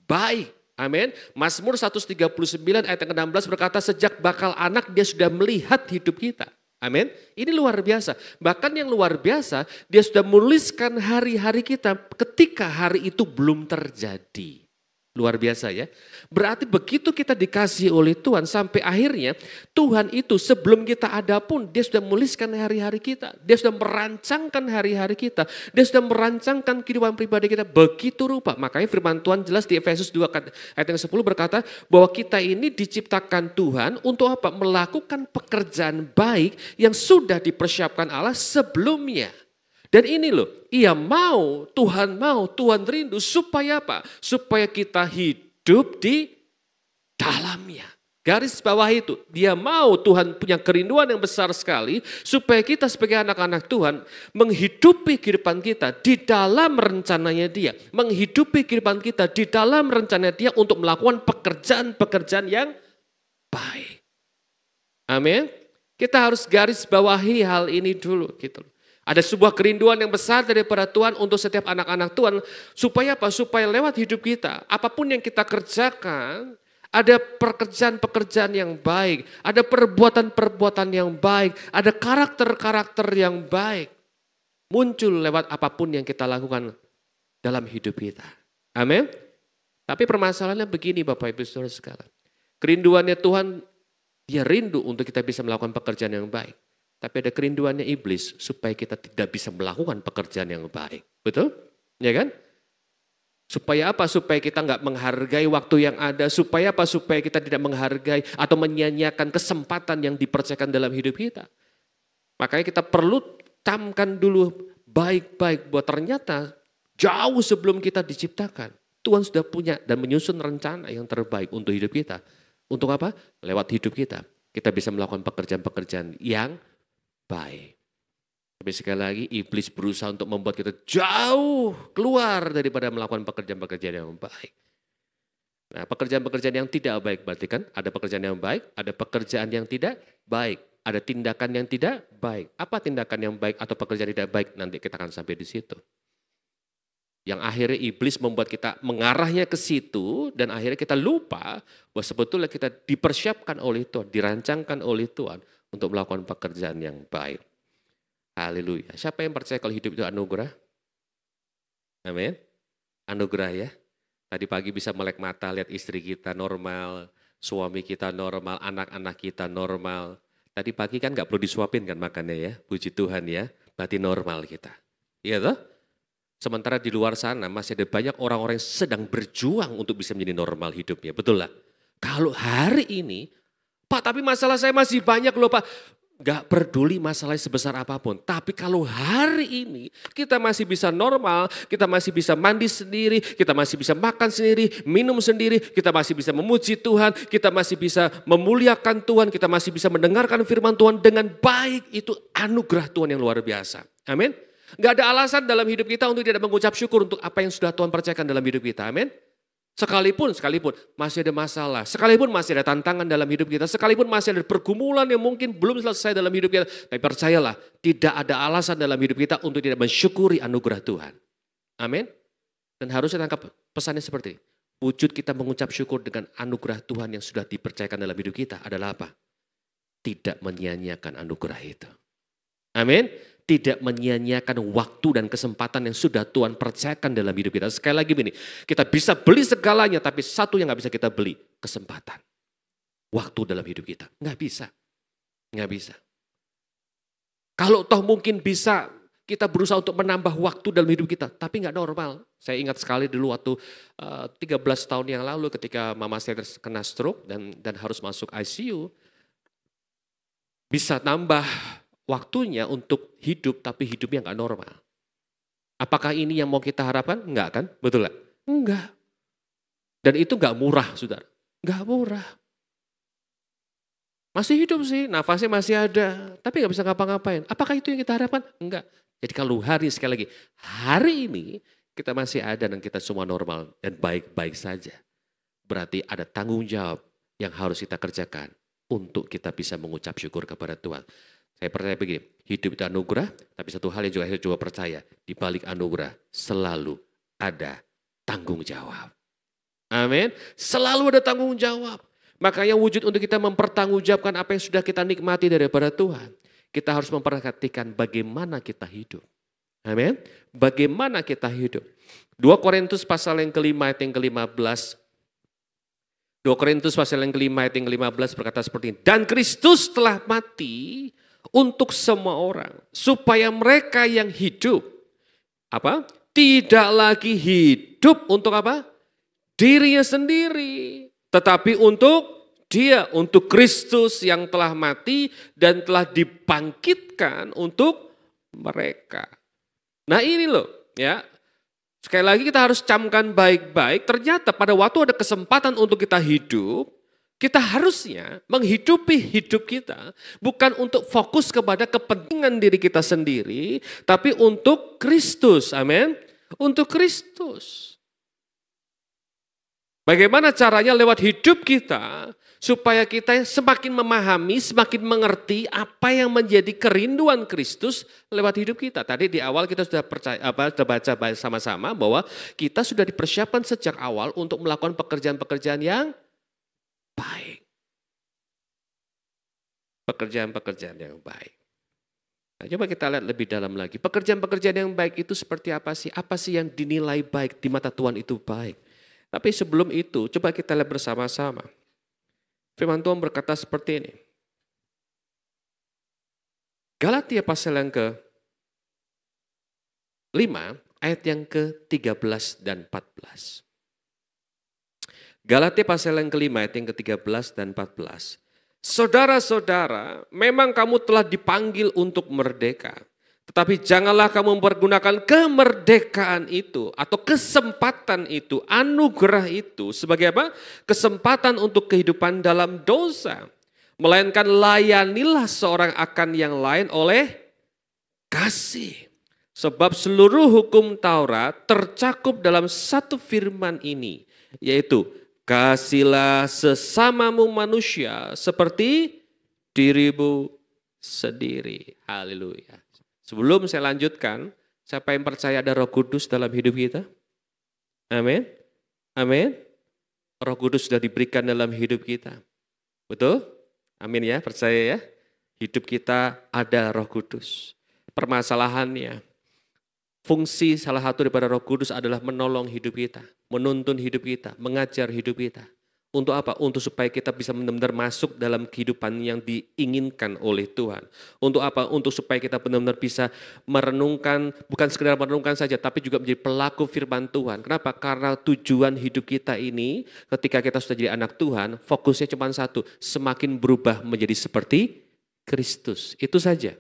baik. Amin. Mazmur 139 ayat yang ke-16 berkata, sejak bakal anak dia sudah melihat hidup kita. Amin. Ini luar biasa. Bahkan yang luar biasa, dia sudah menuliskan hari-hari kita ketika hari itu belum terjadi. Luar biasa ya. Berarti begitu kita dikasihi oleh Tuhan sampai akhirnya Tuhan itu sebelum kita ada pun dia sudah menuliskan hari-hari kita. Dia sudah merancangkan hari-hari kita. Dia sudah merancangkan kehidupan pribadi kita begitu rupa. Makanya firman Tuhan jelas di Efesus 2 ayat yang 10 berkata bahwa kita ini diciptakan Tuhan untuk apa? Melakukan pekerjaan baik yang sudah dipersiapkan Allah sebelumnya. Dan ini loh, Tuhan rindu supaya apa? Supaya kita hidup di dalamnya. Garis bawah itu, dia mau Tuhan punya kerinduan yang besar sekali supaya kita sebagai anak-anak Tuhan menghidupi kehidupan kita di dalam rencananya dia. Menghidupi kehidupan kita di dalam rencananya dia untuk melakukan pekerjaan-pekerjaan yang baik. Amin. Kita harus garis bawahi hal ini dulu gitu. Ada sebuah kerinduan yang besar daripada Tuhan untuk setiap anak-anak Tuhan. Supaya apa? Supaya lewat hidup kita, apapun yang kita kerjakan, ada pekerjaan-pekerjaan yang baik, ada perbuatan-perbuatan yang baik, ada karakter-karakter yang baik. Muncul lewat apapun yang kita lakukan dalam hidup kita. Amin. Tapi permasalahannya begini Bapak Ibu Saudara sekalian. Kerinduannya Tuhan, dia rindu untuk kita bisa melakukan pekerjaan yang baik. Tapi ada kerinduannya iblis supaya kita tidak bisa melakukan pekerjaan yang baik. Betul? Ya kan? Supaya apa? Supaya kita nggak menghargai waktu yang ada. Supaya apa? Supaya kita tidak menghargai atau menyia-nyiakan kesempatan yang dipercayakan dalam hidup kita. Makanya kita perlu camkan dulu baik-baik bahwa ternyata jauh sebelum kita diciptakan, Tuhan sudah punya dan menyusun rencana yang terbaik untuk hidup kita. Untuk apa? Lewat hidup kita bisa melakukan pekerjaan-pekerjaan yang baik. Tapi sekali lagi iblis berusaha untuk membuat kita jauh keluar daripada melakukan pekerjaan-pekerjaan yang baik. Nah, pekerjaan-pekerjaan yang tidak baik berarti kan ada pekerjaan yang baik, ada pekerjaan yang tidak baik, ada tindakan yang tidak baik. Apa tindakan yang baik atau pekerjaan tidak baik? Nanti kita akan sampai di situ. Yang akhirnya iblis membuat kita mengarahnya ke situ dan akhirnya kita lupa bahwa sebetulnya kita dipersiapkan oleh Tuhan, dirancangkan oleh Tuhan untuk melakukan pekerjaan yang baik. Haleluya. Siapa yang percaya kalau hidup itu anugerah? Amin. Anugerah ya. Tadi pagi bisa melek mata lihat istri kita normal, suami kita normal, anak-anak kita normal. Tadi pagi kan gak perlu disuapin kan makannya ya. Puji Tuhan ya. Berarti normal kita. Iya toh? Sementara di luar sana masih ada banyak orang-orang yang sedang berjuang untuk bisa menjadi normal hidupnya. Betul lah. Kalau hari ini, Pak tapi masalah saya masih banyak loh Pak. Gak peduli masalahnya sebesar apapun. Tapi kalau hari ini kita masih bisa normal, kita masih bisa mandi sendiri, kita masih bisa makan sendiri, minum sendiri, kita masih bisa memuji Tuhan, kita masih bisa memuliakan Tuhan, kita masih bisa mendengarkan firman Tuhan dengan baik. Itu anugerah Tuhan yang luar biasa. Amin. Gak ada alasan dalam hidup kita untuk tidak mengucap syukur untuk apa yang sudah Tuhan percayakan dalam hidup kita. Amin. Sekalipun masih ada masalah, sekalipun masih ada tantangan dalam hidup kita, sekalipun masih ada pergumulan yang mungkin belum selesai dalam hidup kita. Tapi percayalah, tidak ada alasan dalam hidup kita untuk tidak mensyukuri anugerah Tuhan. Amin. Dan harusnya tangkap pesannya seperti ini. Wujud kita mengucap syukur dengan anugerah Tuhan yang sudah dipercayakan dalam hidup kita adalah apa? Tidak menyia-nyiakan anugerah itu. Amin. Tidak menyia-nyiakan waktu dan kesempatan yang sudah Tuhan percayakan dalam hidup kita. Sekali lagi begini, kita bisa beli segalanya tapi satu yang gak bisa kita beli, kesempatan. Waktu dalam hidup kita. Nggak bisa. Nggak bisa. Kalau toh mungkin bisa kita berusaha untuk menambah waktu dalam hidup kita. Tapi nggak normal. Saya ingat sekali dulu waktu 13 tahun yang lalu ketika mama saya terkena stroke dan harus masuk ICU. Bisa nambah waktunya untuk hidup tapi hidupnya nggak normal. Apakah ini yang mau kita harapkan? Enggak kan? Betul nggak? Enggak. Dan itu nggak murah, saudara. Nggak murah. Masih hidup sih, nafasnya masih ada, tapi nggak bisa ngapa-ngapain. Apakah itu yang kita harapkan? Enggak. Jadi kalau sekali lagi, hari ini kita masih ada dan kita semua normal dan baik-baik saja. Berarti ada tanggung jawab yang harus kita kerjakan untuk kita bisa mengucap syukur kepada Tuhan. Saya percaya begini, hidup itu anugerah, tapi satu hal yang juga saya juga percaya, di balik anugerah selalu ada tanggung jawab. Amin. Selalu ada tanggung jawab. Makanya wujud untuk kita mempertanggungjawabkan apa yang sudah kita nikmati daripada Tuhan. Kita harus memperhatikan bagaimana kita hidup. Amin. Bagaimana kita hidup. 2 Korintus pasal yang kelima ayat yang ke-15. 2 Korintus pasal yang kelima ayat yang ke-15 berkata seperti ini. Dan Kristus telah mati untuk semua orang. Supaya mereka yang hidup. Tidak lagi hidup untuk apa? Dirinya sendiri. Tetapi untuk dia, untuk Kristus yang telah mati dan telah dibangkitkan untuk mereka. Nah ini loh ya, sekali lagi kita harus camkan baik-baik, ternyata pada waktu ada kesempatan untuk kita hidup, kita harusnya menghidupi hidup kita bukan untuk fokus kepada kepentingan diri kita sendiri, tapi untuk Kristus, amin, untuk Kristus. Bagaimana caranya lewat hidup kita supaya kita semakin memahami, semakin mengerti apa yang menjadi kerinduan Kristus lewat hidup kita. Tadi di awal kita sudah baca sama-sama bahwa kita sudah dipersiapkan sejak awal untuk melakukan pekerjaan-pekerjaan yang baik. Pekerjaan-pekerjaan yang baik. Nah, coba kita lihat lebih dalam lagi. Pekerjaan-pekerjaan yang baik itu seperti apa sih? Apa sih yang dinilai baik di mata Tuhan itu baik? Tapi sebelum itu, coba kita lihat bersama-sama. Firman Tuhan berkata seperti ini. Galatia pasal yang ke-5, ayat yang ke-13 dan 14. Galatia pasal yang ke-5, ayat yang ke-13 dan 14. Saudara-saudara, memang kamu telah dipanggil untuk merdeka. Tetapi janganlah kamu mempergunakan kemerdekaan itu atau kesempatan itu, anugerah itu sebagai apa? Kesempatan untuk kehidupan dalam dosa. Melainkan layanilah seorang akan yang lain oleh kasih. Sebab seluruh hukum Taurat tercakup dalam satu firman ini, yaitu kasihilah sesamamu manusia seperti dirimu sendiri. Haleluya. Sebelum saya lanjutkan, siapa yang percaya ada Roh Kudus dalam hidup kita? Amin. Amin. Roh Kudus sudah diberikan dalam hidup kita. Betul? Amin ya, percaya ya. Hidup kita ada Roh Kudus. Permasalahannya, fungsi salah satu daripada Roh Kudus adalah menolong hidup kita, menuntun hidup kita, mengajar hidup kita. Untuk apa? Untuk supaya kita bisa benar-benar masuk dalam kehidupan yang diinginkan oleh Tuhan. Untuk apa? Untuk supaya kita benar-benar bisa merenungkan, bukan sekedar merenungkan saja, tapi juga menjadi pelaku firman Tuhan. Kenapa? Karena tujuan hidup kita ini, ketika kita sudah jadi anak Tuhan, fokusnya cuma satu, semakin berubah menjadi seperti Kristus. Itu saja.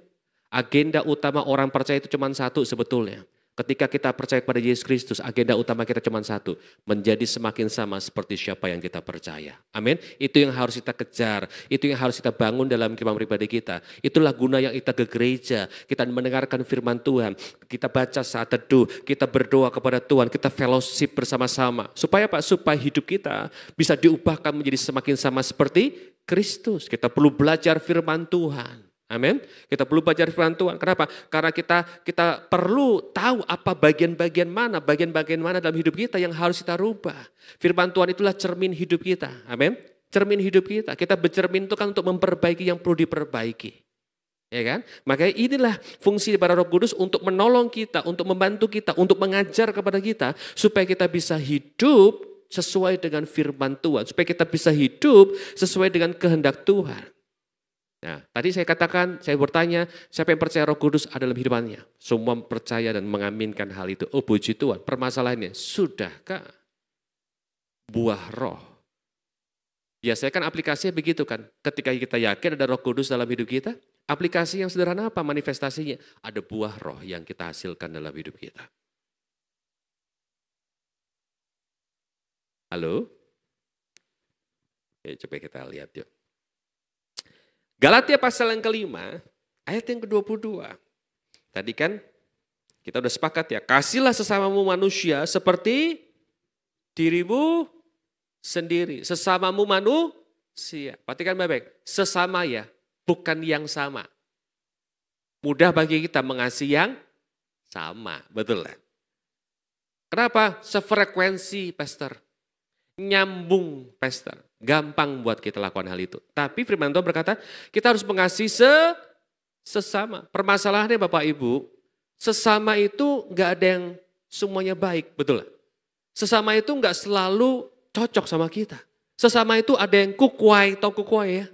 Agenda utama orang percaya itu cuma satu sebetulnya. Ketika kita percaya kepada Yesus Kristus, agenda utama kita cuma satu. Menjadi semakin sama seperti siapa yang kita percaya. Amin. Itu yang harus kita kejar. Itu yang harus kita bangun dalam kehidupan pribadi kita. Itulah guna yang kita ke gereja. Kita mendengarkan firman Tuhan. Kita baca saat teduh. Kita berdoa kepada Tuhan. Kita fellowship bersama-sama. Supaya apa? Supaya hidup kita bisa diubahkan menjadi semakin sama seperti Kristus. Kita perlu belajar firman Tuhan. Amin. Kita perlu belajar firman Tuhan. Kenapa? Karena kita perlu tahu apa bagian-bagian mana dalam hidup kita yang harus kita rubah. Firman Tuhan itulah cermin hidup kita. Amin. Cermin hidup kita. Kita bercermin itu kan untuk memperbaiki yang perlu diperbaiki. Ya kan? Makanya inilah fungsi para Roh Kudus untuk menolong kita, untuk membantu kita, untuk mengajar kepada kita supaya kita bisa hidup sesuai dengan firman Tuhan. Supaya kita bisa hidup sesuai dengan kehendak Tuhan. Nah, tadi saya katakan, saya bertanya, siapa yang percaya Roh Kudus ada dalam hidupannya? Semua percaya dan mengaminkan hal itu. Oh puji Tuhan, permasalahannya, sudahkah buah roh? Biasanya kan aplikasinya begitu kan. Ketika kita yakin ada Roh Kudus dalam hidup kita, aplikasi yang sederhana apa manifestasinya? Ada buah roh yang kita hasilkan dalam hidup kita. Halo? Coba kita lihat yuk. Galatia pasal yang kelima, ayat yang ke-22. Tadi kan kita udah sepakat ya, kasihlah sesamamu manusia seperti dirimu sendiri. Sesamamu manusia. Perhatikan baik-baik, sesama ya, bukan yang sama. Mudah bagi kita mengasihi yang sama, betul lah. Kenapa? Sefrekuensi, Pastor. Nyambung, Pastor. Gampang buat kita lakukan hal itu. Tapi firman Tuhan berkata, kita harus mengasihi sesama. Permasalahannya Bapak Ibu, sesama itu gak ada yang semuanya baik, betul lah. Sesama itu gak selalu cocok sama kita. Sesama itu ada yang kukuai, tau kukuai ya?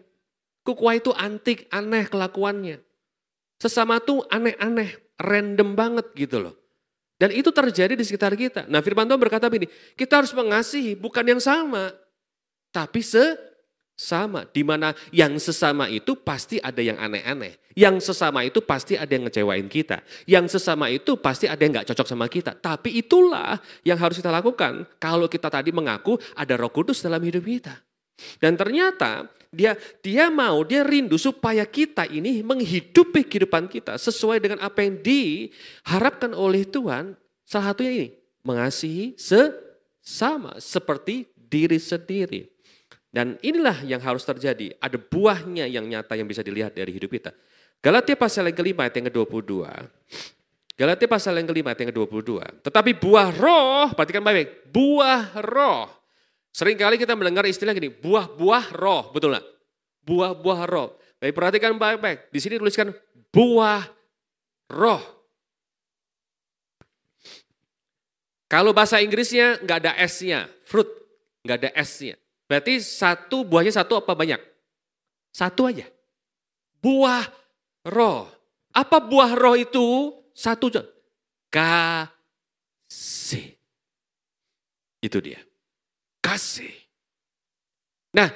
Kukuai itu antik, aneh kelakuannya. Sesama itu aneh-aneh, random banget gitu loh. Dan itu terjadi di sekitar kita. Nah firman Tuhan berkata begini, kita harus mengasihi bukan yang sama, tapi sesama. Di mana yang sesama itu pasti ada yang aneh-aneh. Yang sesama itu pasti ada yang ngecewain kita. Yang sesama itu pasti ada yang gak cocok sama kita. Tapi itulah yang harus kita lakukan kalau kita tadi mengaku ada Roh Kudus dalam hidup kita. Dan ternyata dia rindu supaya kita ini menghidupi kehidupan kita sesuai dengan apa yang diharapkan oleh Tuhan. Salah satunya ini, mengasihi sesama seperti diri sendiri. Dan inilah yang harus terjadi. Ada buahnya yang nyata yang bisa dilihat dari hidup kita. Galatia pasal yang kelima ayat yang ke-22. Galatia pasal yang kelima ayat yang ke-22. Tetapi buah roh, perhatikan baik-baik. Buah roh. Seringkali kita mendengar istilah gini, buah-buah roh, betul nggak? Buah-buah roh. Baik, perhatikan baik-baik. Di sini tuliskan buah roh. Kalau bahasa Inggrisnya nggak ada S-nya, fruit, nggak ada S-nya. Berarti buahnya satu apa banyak? Satu aja. Buah roh. Apa buah roh itu? Satu aja. Kasih. Itu dia. Kasih. Nah,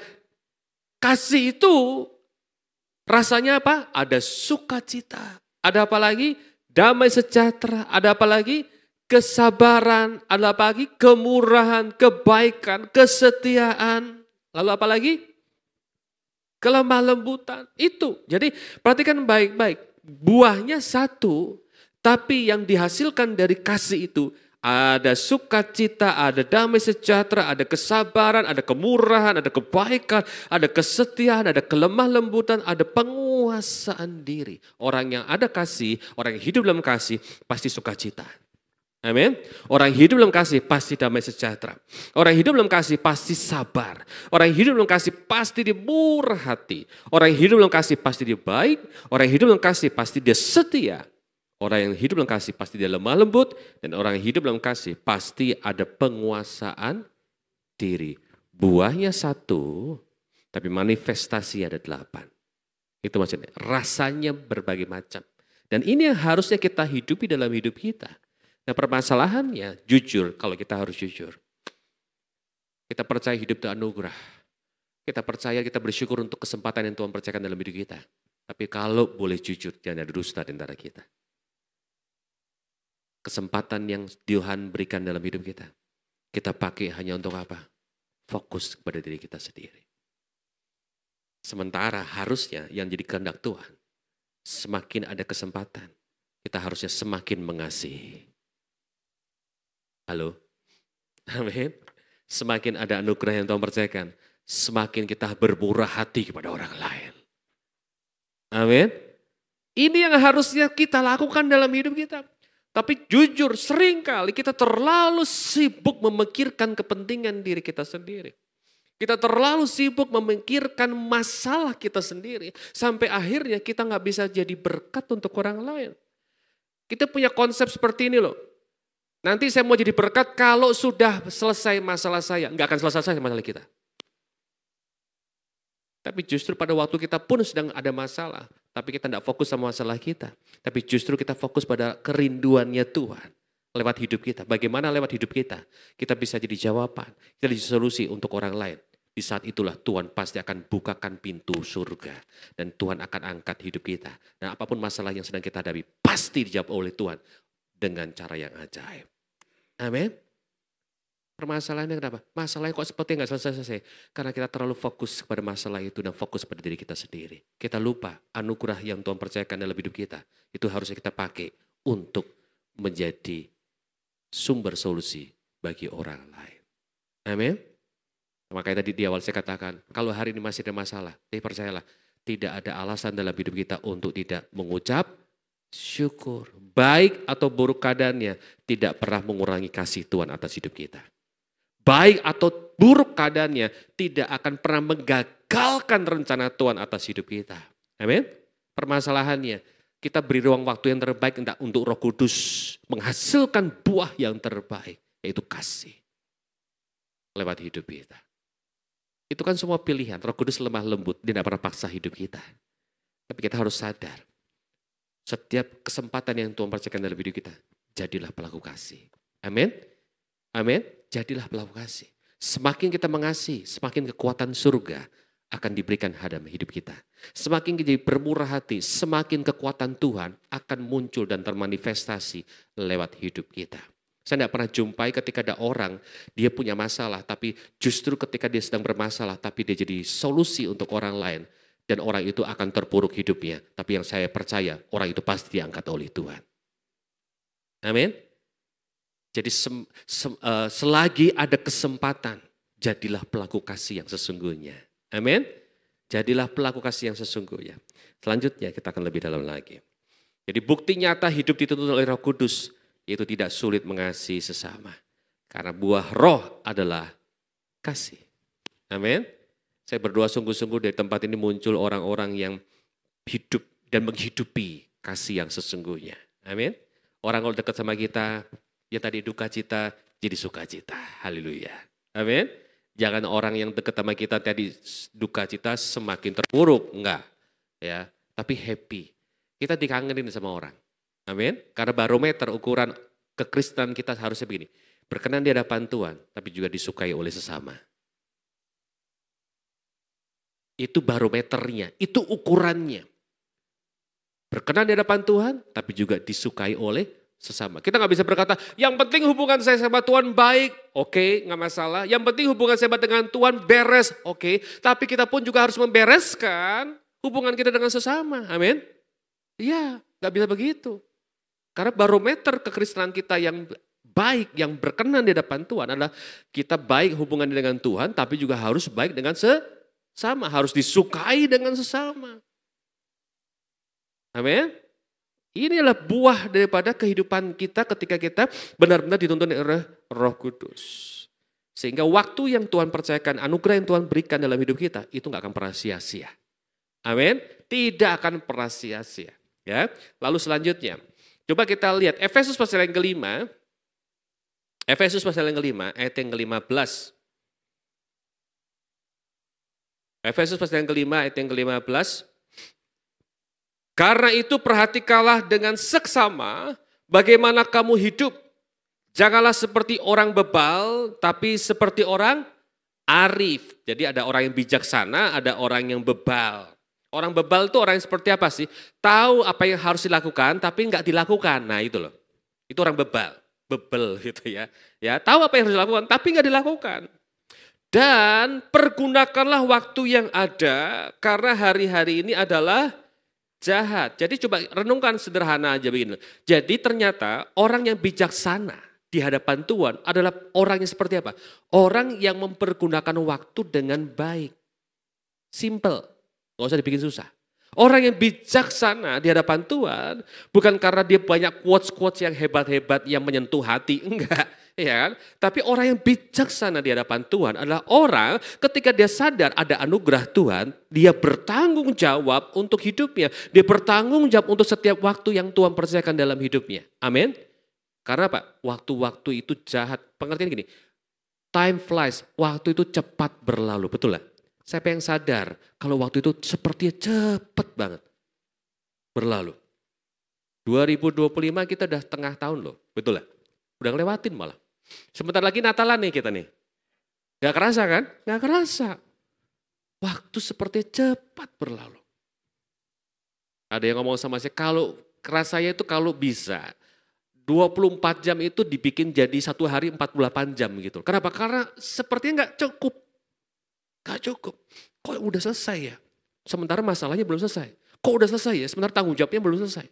kasih itu rasanya apa? Ada sukacita. Ada apa lagi? Damai sejahtera. Ada apa lagi? Kesabaran. Ada apa lagi? Kemurahan, kebaikan, kesetiaan. Lalu apa lagi? Kelemah lembutan. Itu. Jadi perhatikan baik-baik. Buahnya satu, tapi yang dihasilkan dari kasih itu ada sukacita, ada damai sejahtera, ada kesabaran, ada kemurahan, ada kebaikan, ada kesetiaan, ada kelemah lembutan, ada penguasaan diri. Orang yang ada kasih, orang yang hidup dalam kasih pasti sukacita. Amin. Orang yang hidup dalam kasih pasti damai sejahtera. Orang yang hidup dalam kasih pasti sabar. Orang yang hidup dalam kasih pasti dia murah hati. Orang yang hidup dalam kasih pasti dia baik. Orang yang hidup dalam kasih pasti dia setia. Orang yang hidup dalam kasih pasti dia lemah lembut. Dan orang yang hidup dalam kasih pasti ada penguasaan diri. Buahnya satu, tapi manifestasi ada 8. Itu maksudnya, rasanya berbagai macam. Dan ini yang harusnya kita hidupi dalam hidup kita. Nah permasalahannya, jujur, kalau kita harus jujur. Kita percaya hidup itu anugerah. Kita percaya, kita bersyukur untuk kesempatan yang Tuhan percayakan dalam hidup kita. Tapi kalau boleh jujur, jangan ada dusta di antara kita. Kesempatan yang Tuhan berikan dalam hidup kita, kita pakai hanya untuk apa? Fokus kepada diri kita sendiri. Sementara harusnya yang jadi kehendak Tuhan, semakin ada kesempatan, kita harusnya semakin mengasihi. Halo? Amin. Semakin ada anugerah yang Tuhan percayakan, semakin kita bermurah hati kepada orang lain. Amin. Ini yang harusnya kita lakukan dalam hidup kita. Tapi jujur seringkali kita terlalu sibuk memikirkan kepentingan diri kita sendiri. Kita terlalu sibuk memikirkan masalah kita sendiri. Sampai akhirnya kita gak bisa jadi berkat untuk orang lain. Kita punya konsep seperti ini loh. Nanti saya mau jadi berkat kalau sudah selesai masalah saya. Enggak akan selesai masalah kita. Tapi justru pada waktu kita pun sedang ada masalah. Tapi kita tidak fokus sama masalah kita. Tapi justru kita fokus pada kerinduannya Tuhan. Lewat hidup kita. Bagaimana lewat hidup kita? Kita bisa jadi jawaban. Kita jadi solusi untuk orang lain. Di saat itulah Tuhan pasti akan bukakan pintu surga. Dan Tuhan akan angkat hidup kita. Dan apapun masalah yang sedang kita hadapi. Pasti dijawab oleh Tuhan. Dengan cara yang ajaib. Amin. Permasalahannya kenapa? Masalahnya kok seperti nggak selesai-selesai. Karena kita terlalu fokus kepada masalah itu dan fokus pada diri kita sendiri. Kita lupa anugerah yang Tuhan percayakan dalam hidup kita. Itu harusnya kita pakai untuk menjadi sumber solusi bagi orang lain. Amin. Makanya tadi di awal saya katakan, kalau hari ini masih ada masalah, percayalah, tidak ada alasan dalam hidup kita untuk tidak mengucap syukur. Baik atau buruk keadaannya, tidak pernah mengurangi kasih Tuhan atas hidup kita. Baik atau buruk keadaannya, tidak akan pernah menggagalkan rencana Tuhan atas hidup kita. Amin. Permasalahannya, kita beri ruang waktu yang terbaik untuk Roh Kudus menghasilkan buah yang terbaik, yaitu kasih lewat hidup kita. Itu kan semua pilihan. Roh Kudus lemah lembut, dia tidak pernah paksa hidup kita. Tapi kita harus sadar, setiap kesempatan yang Tuhan percayakan dalam hidup kita, jadilah pelaku kasih. Amin. Amin. Jadilah pelaku kasih. Semakin kita mengasihi, semakin kekuatan surga akan diberikan dalam hidup kita. Semakin kita bermurah hati, semakin kekuatan Tuhan akan muncul dan termanifestasi lewat hidup kita. Saya tidak pernah jumpai ketika ada orang, dia punya masalah, tapi justru ketika dia sedang bermasalah, tapi dia jadi solusi untuk orang lain. Dan orang itu akan terpuruk hidupnya. Tapi yang saya percaya, orang itu pasti diangkat oleh Tuhan. Amin. Jadi selagi ada kesempatan, jadilah pelaku kasih yang sesungguhnya. Amin. Jadilah pelaku kasih yang sesungguhnya. Selanjutnya kita akan lebih dalam lagi. Jadi bukti nyata hidup dituntun oleh Roh Kudus, yaitu tidak sulit mengasihi sesama. Karena buah roh adalah kasih. Amin. Saya berdoa sungguh-sungguh dari tempat ini muncul orang-orang yang hidup dan menghidupi kasih yang sesungguhnya. Amin. Orang kalau dekat sama kita, ya tadi duka cita, jadi sukacita. Haleluya. Amin. Jangan orang yang dekat sama kita tadi duka cita semakin terpuruk. Enggak. Ya, tapi happy. Kita dikangenin sama orang. Amin. Karena barometer ukuran kekristenan kita harusnya begini. Berkenan di hadapan Tuhan, tapi juga disukai oleh sesama. Itu barometernya, itu ukurannya. Berkenan di hadapan Tuhan, tapi juga disukai oleh sesama. Kita nggak bisa berkata, yang penting hubungan saya sama Tuhan baik, oke, nggak masalah. Yang penting hubungan saya dengan Tuhan beres, oke. Tapi kita pun juga harus membereskan hubungan kita dengan sesama, amin. Iya, nggak bisa begitu. Karena barometer kekristenan kita yang baik, yang berkenan di hadapan Tuhan adalah kita baik hubungan dengan Tuhan, tapi juga harus baik dengan sesama, harus disukai dengan sesama. Amin. Inilah buah daripada kehidupan kita ketika kita benar-benar dituntun oleh Roh Kudus. Sehingga waktu yang Tuhan percayakan, anugerah yang Tuhan berikan dalam hidup kita, itu gak akan pernah sia-sia. Amin. Tidak akan pernah sia-sia. Ya. Lalu selanjutnya, coba kita lihat Efesus pasal yang kelima. Efesus pasal yang kelima, ayat yang ke-15. Efesus pasal yang kelima, ayat yang ke-15. Karena itu perhatikanlah dengan seksama bagaimana kamu hidup. Janganlah seperti orang bebal, tapi seperti orang arif. Jadi ada orang yang bijaksana, ada orang yang bebal. Orang bebal itu orang yang seperti apa sih? Tahu apa yang harus dilakukan, tapi enggak dilakukan. Nah itu loh, itu orang bebal. Bebel gitu ya. Ya, tahu apa yang harus dilakukan, tapi enggak dilakukan. Dan pergunakanlah waktu yang ada, karena hari-hari ini adalah jahat. Jadi coba renungkan sederhana aja begini. Jadi ternyata orang yang bijaksana di hadapan Tuhan adalah orang yang seperti apa? Orang yang mempergunakan waktu dengan baik. Simple, gak usah dibikin susah. Orang yang bijaksana di hadapan Tuhan bukan karena dia banyak quotes-quotes yang hebat-hebat yang menyentuh hati, enggak. Ya kan? Tapi orang yang bijaksana di hadapan Tuhan adalah orang ketika dia sadar ada anugerah Tuhan, dia bertanggung jawab untuk hidupnya. Dia bertanggung jawab untuk setiap waktu yang Tuhan percayakan dalam hidupnya. Amin. Karena apa? Waktu-waktu itu jahat. Pengertian gini, time flies, waktu itu cepat berlalu, betul lah. Siapa yang sadar kalau waktu itu sepertinya cepat banget berlalu. 2025 kita udah tengah tahun loh, betul lah. Udah ngelewatin malah. Sebentar lagi Natalan nih kita nih. Gak kerasa kan? Gak kerasa. Waktu seperti cepat berlalu. Ada yang ngomong sama saya, kalau kerasanya itu kalau bisa 24 jam itu dibikin jadi satu hari 48 jam gitu. Kenapa? Karena sepertinya gak cukup. Gak cukup. Kok udah selesai ya? Sementara masalahnya belum selesai. Kok udah selesai ya? Sementara tanggung jawabnya belum selesai.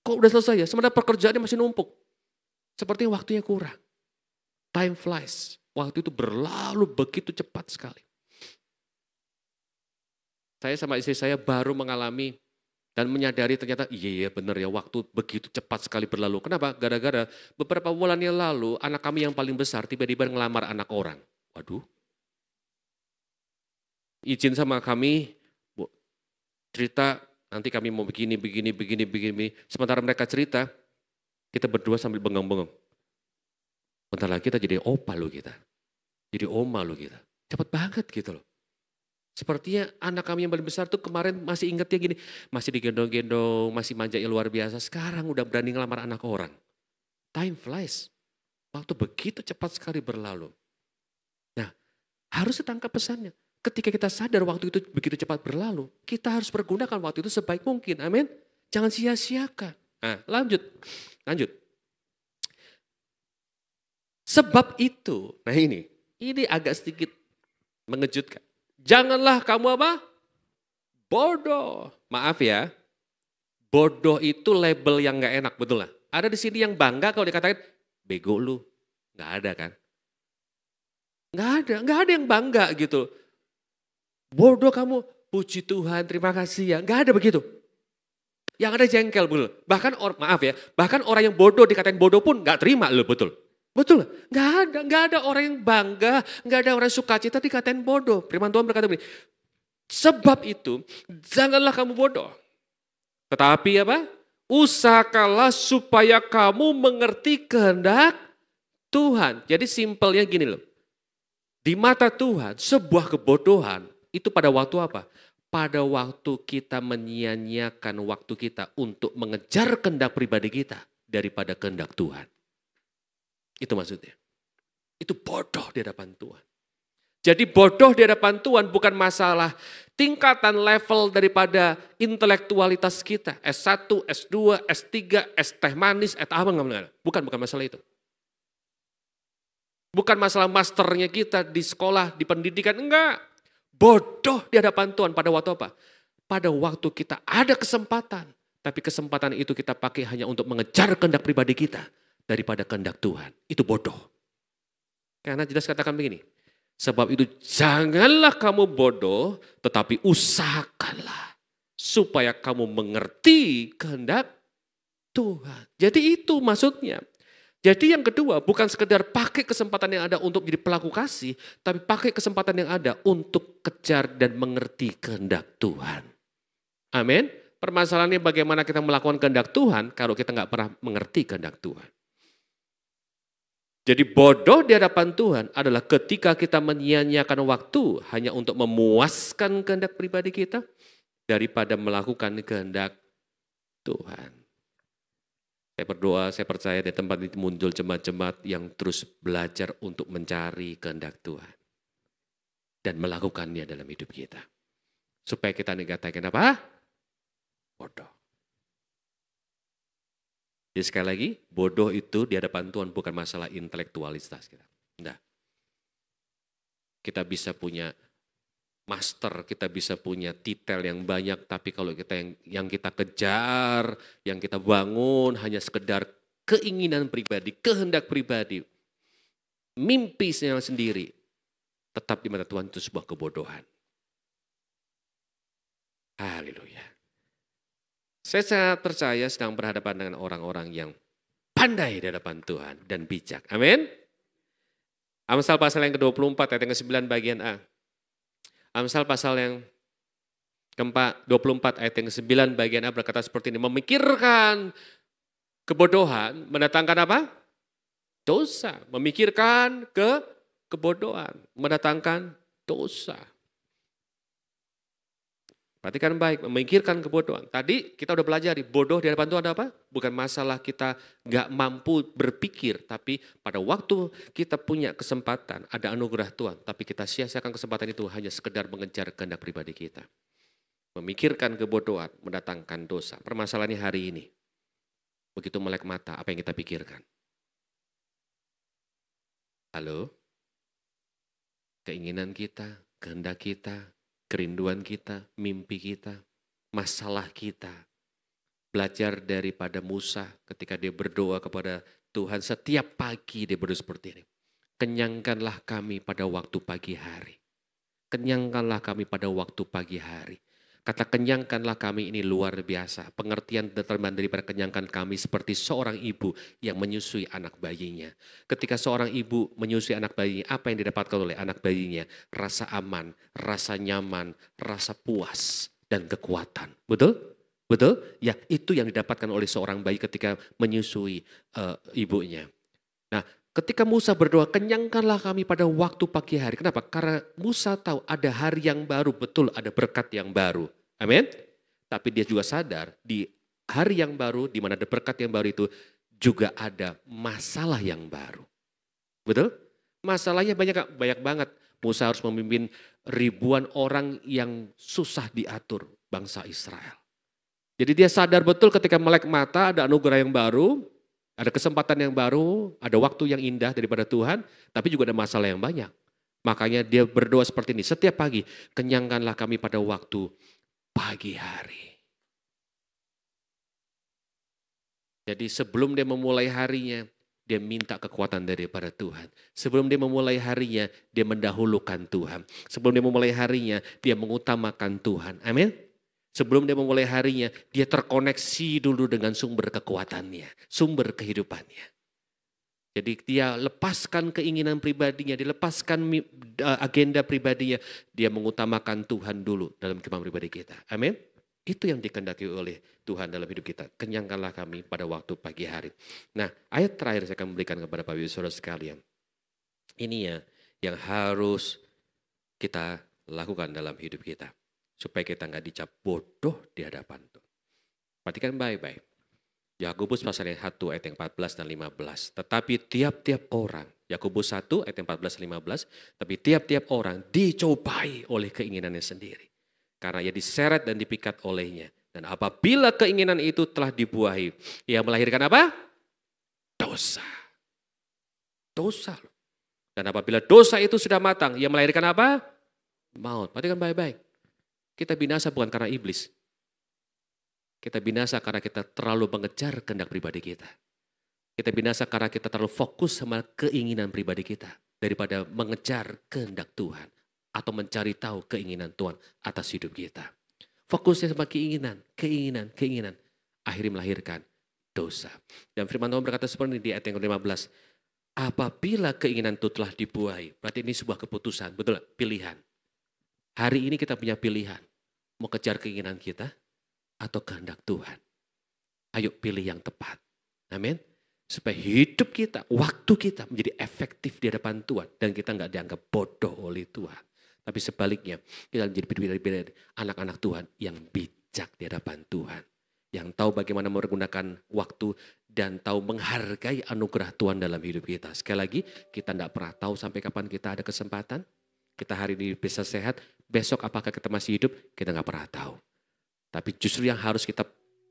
Kok udah selesai ya? Sementara pekerjaannya masih numpuk. Sepertinya waktunya kurang. Time flies. Waktu itu berlalu begitu cepat sekali. Saya sama istri saya baru mengalami dan menyadari ternyata iya benar ya waktu begitu cepat sekali berlalu. Kenapa? Gara-gara beberapa bulan yang lalu anak kami yang paling besar tiba-tiba ngelamar anak orang. Waduh. Izin sama kami, Bu, cerita nanti kami mau begini. Sementara mereka cerita, kita berdua sambil bengong-bengong. Bentar lagi kita jadi opa lo kita. Jadi oma lo kita. Cepet banget gitu loh. Sepertinya anak kami yang paling besar tuh kemarin masih ingetnya gini. Masih digendong-gendong, masih manjain luar biasa. Sekarang udah berani ngelamar anak orang. Time flies. Waktu begitu cepat sekali berlalu. Nah, harus ditangkap pesannya. Ketika kita sadar waktu itu begitu cepat berlalu, kita harus pergunakan waktu itu sebaik mungkin. Amin. Jangan sia-siakan. Nah, lanjut. Sebab itu, nah ini agak sedikit mengejutkan. Janganlah kamu apa? Bodoh. Maaf ya, bodoh itu label yang gak enak, betul lah. Ada di sini yang bangga kalau dikatakan, bego lu. Gak ada kan? Gak ada yang bangga gitu. Bodoh kamu, puji Tuhan, terima kasih ya. Gak ada begitu. Yang ada jengkel, betul. Bahkan orang yang bodoh dikatain bodoh pun gak terima loh, betul. Betul, gak ada orang yang bangga, gak ada orang yang sukacita dikatain bodoh. Firman Tuhan berkata begini, sebab itu janganlah kamu bodoh. Tetapi apa? Usahakanlah supaya kamu mengerti kehendak Tuhan. Jadi simpelnya gini loh, di mata Tuhan sebuah kebodohan itu pada waktu apa? Pada waktu kita menyia-nyiakan waktu kita untuk mengejar kehendak pribadi kita daripada kehendak Tuhan. Itu maksudnya. Itu bodoh di hadapan Tuhan. Jadi bodoh di hadapan Tuhan bukan masalah tingkatan level daripada intelektualitas kita. S1, S2, S3, S teh manis, bukan masalah itu. Bukan masalah masternya kita di sekolah, di pendidikan, enggak. Bodoh di hadapan Tuhan pada waktu apa? Pada waktu kita ada kesempatan, tapi kesempatan itu kita pakai hanya untuk mengejar kehendak pribadi kita daripada kehendak Tuhan. Itu bodoh. Karena jelas katakan begini, sebab itu janganlah kamu bodoh, tetapi usahakanlah supaya kamu mengerti kehendak Tuhan. Jadi itu maksudnya. Jadi yang kedua bukan sekedar pakai kesempatan yang ada untuk menjadi pelaku kasih, tapi pakai kesempatan yang ada untuk kejar dan mengerti kehendak Tuhan. Amin. Permasalahannya bagaimana kita melakukan kehendak Tuhan kalau kita nggak pernah mengerti kehendak Tuhan. Jadi bodoh di hadapan Tuhan adalah ketika kita menyia-nyiakan waktu hanya untuk memuaskan kehendak pribadi kita daripada melakukan kehendak Tuhan. Saya berdoa, saya percaya di tempat ini muncul jemaat-jemaat yang terus belajar untuk mencari kehendak Tuhan. Dan melakukannya dalam hidup kita. Supaya kita dikatakan apa? Bodoh. Jadi sekali lagi, bodoh itu di hadapan Tuhan bukan masalah intelektualitas kita. Enggak. Kita bisa punya master, kita bisa punya titel yang banyak, tapi kalau kita yang kita kejar, yang kita bangun hanya sekedar keinginan pribadi, kehendak pribadi, mimpi sendiri, tetap di mata Tuhan itu sebuah kebodohan. Haleluya. Saya sangat percaya sedang berhadapan dengan orang-orang yang pandai di hadapan Tuhan dan bijak. Amin. Amsal pasal yang ke-24 ayat yang ke-9 bagian A. Amsal pasal yang ke-24 ayat yang ke-9 bagian A berkata seperti ini. Memikirkan kebodohan mendatangkan apa? dosa. Memikirkan kebodohan, mendatangkan dosa. Perhatikan baik, memikirkan kebodohan. Tadi kita udah pelajari, bodoh di hadapan Tuhan apa? Bukan masalah kita gak mampu berpikir, tapi pada waktu kita punya kesempatan, ada anugerah Tuhan, tapi kita sia-siakan kesempatan itu hanya sekedar mengejar kehendak pribadi kita. Memikirkan kebodohan, mendatangkan dosa. Permasalahannya hari ini, begitu melek mata, apa yang kita pikirkan? Halo? Keinginan kita, kehendak kita, kerinduan kita, mimpi kita, masalah kita. Belajar daripada Musa ketika dia berdoa kepada Tuhan setiap pagi dia berdoa seperti ini. Kenyangkanlah kami pada waktu pagi hari. Kenyangkanlah kami pada waktu pagi hari. Kata kenyangkanlah kami ini luar biasa. Pengertian terjemahan daripada kenyangkan kami seperti seorang ibu yang menyusui anak bayinya. Ketika seorang ibu menyusui anak bayinya, apa yang didapatkan oleh anak bayinya? Rasa aman, rasa nyaman, rasa puas, dan kekuatan. Betul? Betul? Ya, itu yang didapatkan oleh seorang bayi ketika menyusui ibunya. Nah, ketika Musa berdoa, kenyangkanlah kami pada waktu pagi hari. Kenapa? Karena Musa tahu ada hari yang baru, betul ada berkat yang baru. Amin. Tapi dia juga sadar di hari yang baru, di mana ada berkat yang baru itu juga ada masalah yang baru. Betul? Masalahnya banyak banget. Musa harus memimpin ribuan orang yang susah diatur bangsa Israel. Jadi dia sadar betul ketika melek mata ada anugerah yang baru, ada kesempatan yang baru, ada waktu yang indah daripada Tuhan, tapi juga ada masalah yang banyak. Makanya dia berdoa seperti ini, setiap pagi, kenyangkanlah kami pada waktu pagi hari. Jadi sebelum dia memulai harinya, dia minta kekuatan daripada Tuhan. Sebelum dia memulai harinya, dia mendahulukan Tuhan. Sebelum dia memulai harinya, dia mengutamakan Tuhan. Amin. Sebelum dia memulai harinya, dia terkoneksi dulu dengan sumber kekuatannya, sumber kehidupannya. Jadi dia lepaskan keinginan pribadinya, dilepaskan agenda pribadinya, dia mengutamakan Tuhan dulu dalam kehidupan pribadi kita. Amin. Itu yang dikehendaki oleh Tuhan dalam hidup kita. Kenyangkanlah kami pada waktu pagi hari. Nah, ayat terakhir saya akan memberikan kepada Bapak Ibu Saudara sekalian. Ini ya yang harus kita lakukan dalam hidup kita. Supaya kita nggak dicap bodoh di hadapan Tuhan. Perhatikan baik-baik. Yakobus pasal 1 ayat yang 14 dan 15. Tetapi tiap-tiap orang, Yakobus 1 ayat yang 14 dan 15, tapi tiap-tiap orang dicobai oleh keinginannya sendiri. Karena ia diseret dan dipikat olehnya. Dan apabila keinginan itu telah dibuahi, ia melahirkan apa? Dosa. Dosa. Dan apabila dosa itu sudah matang, ia melahirkan apa? Maut. Perhatikan baik-baik. Kita binasa bukan karena iblis. Kita binasa karena kita terlalu mengejar kehendak pribadi kita. Kita binasa karena kita terlalu fokus sama keinginan pribadi kita. Daripada mengejar kehendak Tuhan. Atau mencari tahu keinginan Tuhan atas hidup kita. Fokusnya sama keinginan. Akhirnya melahirkan dosa. Dan firman Tuhan berkata seperti ini di ayat yang ke-15. Apabila keinginan itu telah dibuahi. Berarti ini sebuah keputusan, betul, pilihan. Hari ini kita punya pilihan. Mau kejar keinginan kita atau kehendak Tuhan. Ayo pilih yang tepat. Amin. Supaya hidup kita, waktu kita menjadi efektif di hadapan Tuhan. Dan kita nggak dianggap bodoh oleh Tuhan. Tapi sebaliknya, kita menjadi anak-anak Tuhan yang bijak di hadapan Tuhan. Yang tahu bagaimana menggunakan waktu dan tahu menghargai anugerah Tuhan dalam hidup kita. Sekali lagi, kita tidak pernah tahu sampai kapan kita ada kesempatan. Kita hari ini bisa sehat, besok apakah kita masih hidup, kita nggak pernah tahu. Tapi justru yang harus kita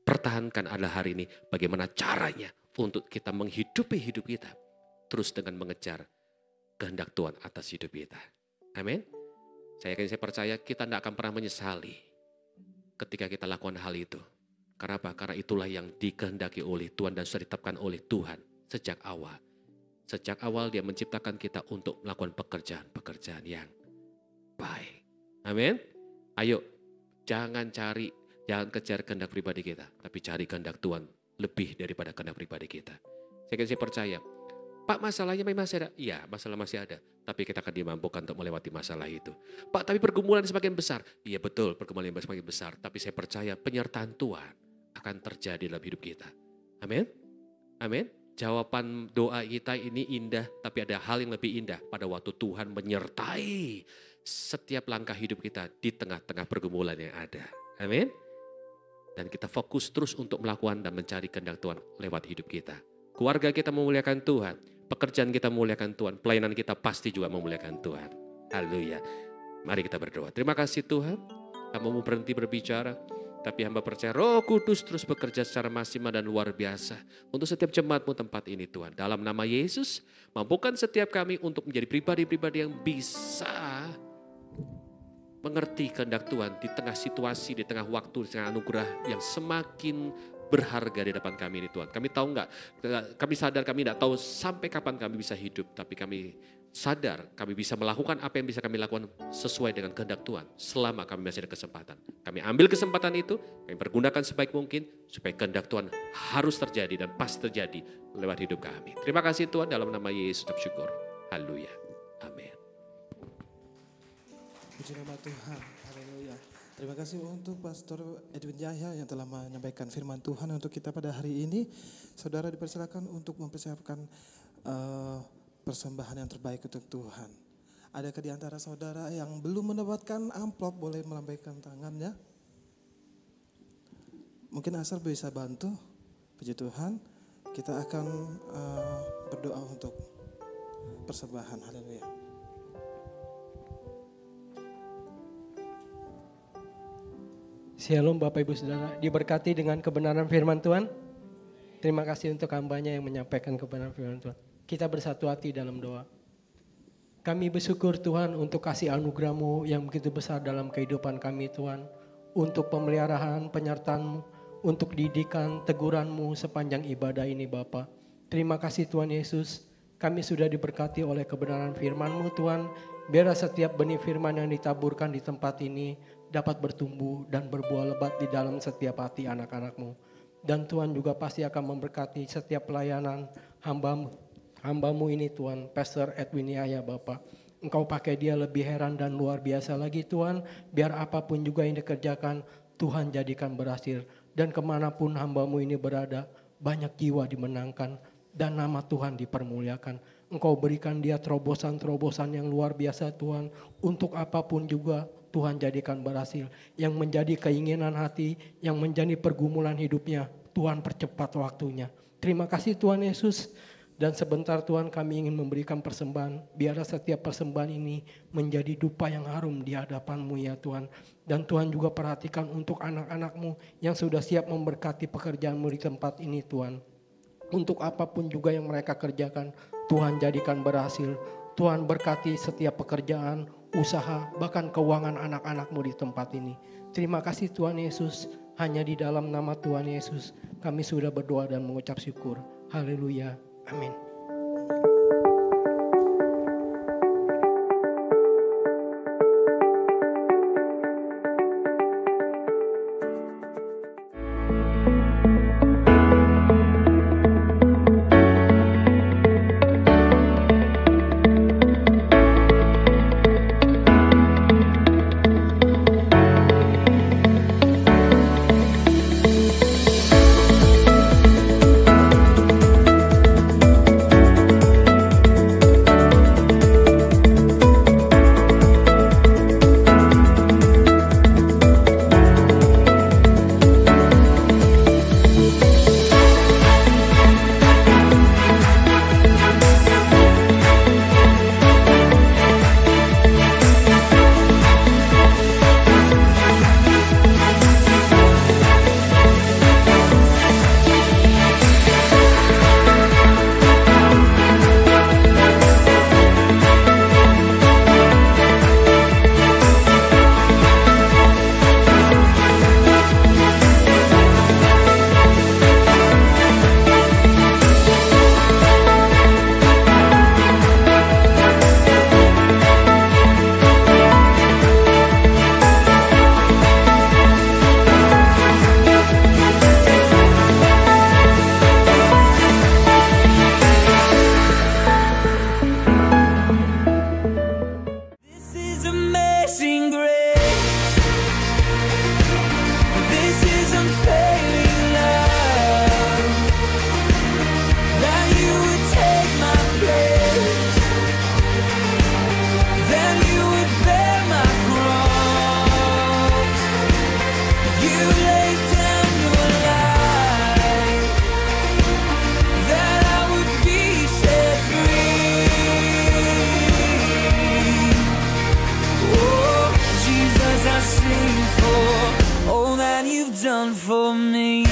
pertahankan adalah hari ini bagaimana caranya untuk kita menghidupi hidup kita. Terus dengan mengejar kehendak Tuhan atas hidup kita. Amin. Saya percaya kita tidak akan pernah menyesali ketika kita lakukan hal itu. Karena apa? Karena itulah yang dikehendaki oleh Tuhan dan sudah ditetapkan oleh Tuhan sejak awal. Sejak awal dia menciptakan kita untuk melakukan pekerjaan yang baik. Amin. Ayo, jangan kejar kehendak pribadi kita, tapi cari kehendak Tuhan lebih daripada kehendak pribadi kita. Saya percaya, Pak masalahnya masih ada? Iya, masalah masih ada. Tapi kita akan dimampukan untuk melewati masalah itu. Pak, tapi pergumulan semakin besar. Iya betul, pergumulan semakin besar. Tapi saya percaya penyertaan Tuhan akan terjadi dalam hidup kita. Amin. Amin. jawaban doa kita ini indah, tapi ada hal yang lebih indah pada waktu Tuhan menyertai setiap langkah hidup kita di tengah-tengah pergumulan yang ada. Amin. Dan kita fokus terus untuk melakukan dan mencari kehendak Tuhan lewat hidup kita. Keluarga kita memuliakan Tuhan, pekerjaan kita memuliakan Tuhan, pelayanan kita pasti juga memuliakan Tuhan. Haleluya. Mari kita berdoa. Terima kasih Tuhan, hamba mau berhenti berbicara, tapi hamba percaya Roh Kudus terus bekerja secara maksimal dan luar biasa untuk setiap jemaat-Mu tempat ini Tuhan. Dalam nama Yesus, mampukan setiap kami untuk menjadi pribadi-pribadi yang bisa mengerti kehendak Tuhan di tengah situasi, di tengah waktu, di tengah anugerah yang semakin berharga di depan kami ini Tuhan. Kami tahu enggak, kami sadar kami tidak tahu sampai kapan kami bisa hidup, tapi kami sadar kami bisa melakukan apa yang bisa kami lakukan sesuai dengan kehendak Tuhan selama kami masih ada kesempatan. Kami ambil kesempatan itu, kami pergunakan sebaik mungkin supaya kehendak Tuhan harus terjadi dan pasti terjadi lewat hidup kami. Terima kasih Tuhan, dalam nama Yesus ucap syukur. Haleluya. Amin. Puji nama Tuhan. Haleluya. Terima kasih untuk Pastor Edwin Yahya yang telah menyampaikan firman Tuhan untuk kita pada hari ini. Saudara dipersilakan untuk mempersiapkan persembahan yang terbaik untuk Tuhan. Adakah di antara saudara yang belum mendapatkan amplop, boleh melambaikan tangannya? Mungkin Asar bisa bantu. Puji Tuhan. Kita akan berdoa untuk persembahan. Haleluya. Shalom Bapak Ibu Saudara, diberkati dengan kebenaran firman Tuhan. Terima kasih untuk hambanya yang menyampaikan kebenaran firman Tuhan. Kita bersatu hati dalam doa. Kami bersyukur Tuhan untuk kasih anugerah-Mu yang begitu besar dalam kehidupan kami Tuhan. Untuk pemeliharaan penyertaan-Mu, untuk didikan teguran-Mu sepanjang ibadah ini Bapa. Terima kasih Tuhan Yesus, kami sudah diberkati oleh kebenaran firman-Mu Tuhan. Biar setiap benih firman yang ditaburkan di tempat ini dapat bertumbuh dan berbuah lebat di dalam setiap hati anak-anak-Mu. Dan Tuhan juga pasti akan memberkati setiap pelayanan hamba-Mu ini Tuhan, Pastor Edwin Yahya Bapak. Engkau pakai dia lebih heran dan luar biasa lagi Tuhan, biar apapun juga yang dikerjakan, Tuhan jadikan berhasil. Dan kemanapun hamba-Mu ini berada, banyak jiwa dimenangkan dan nama Tuhan dipermuliakan. Engkau berikan dia terobosan-terobosan yang luar biasa Tuhan, untuk apapun juga Tuhan jadikan berhasil. Yang menjadi keinginan hati, yang menjadi pergumulan hidupnya, Tuhan percepat waktunya. Terima kasih Tuhan Yesus. Dan sebentar Tuhan kami ingin memberikan persembahan. Biarlah setiap persembahan ini menjadi dupa yang harum di hadapan-Mu ya Tuhan. Dan Tuhan juga perhatikan untuk anak-anak-Mu yang sudah siap memberkati pekerjaan-Mu di tempat ini Tuhan. Untuk apapun juga yang mereka kerjakan, Tuhan jadikan berhasil. Tuhan berkati setiap pekerjaan, usaha, bahkan keuangan anak-anak-Mu di tempat ini. Terima kasih Tuhan Yesus. Hanya di dalam nama Tuhan Yesus kami sudah berdoa dan mengucap syukur. Haleluya. Amin. you've done for me.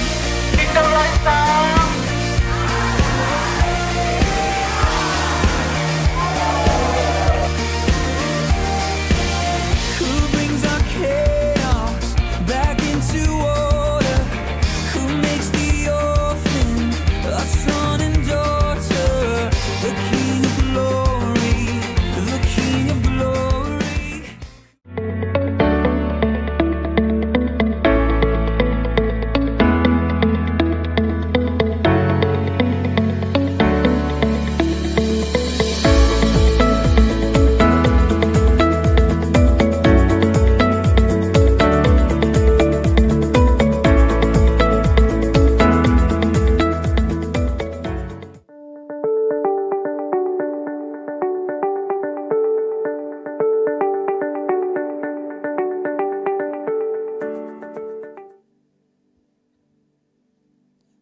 Who brings our chaos back into order? Who makes the orphan a son and daughter? The King of glory, the King of glory.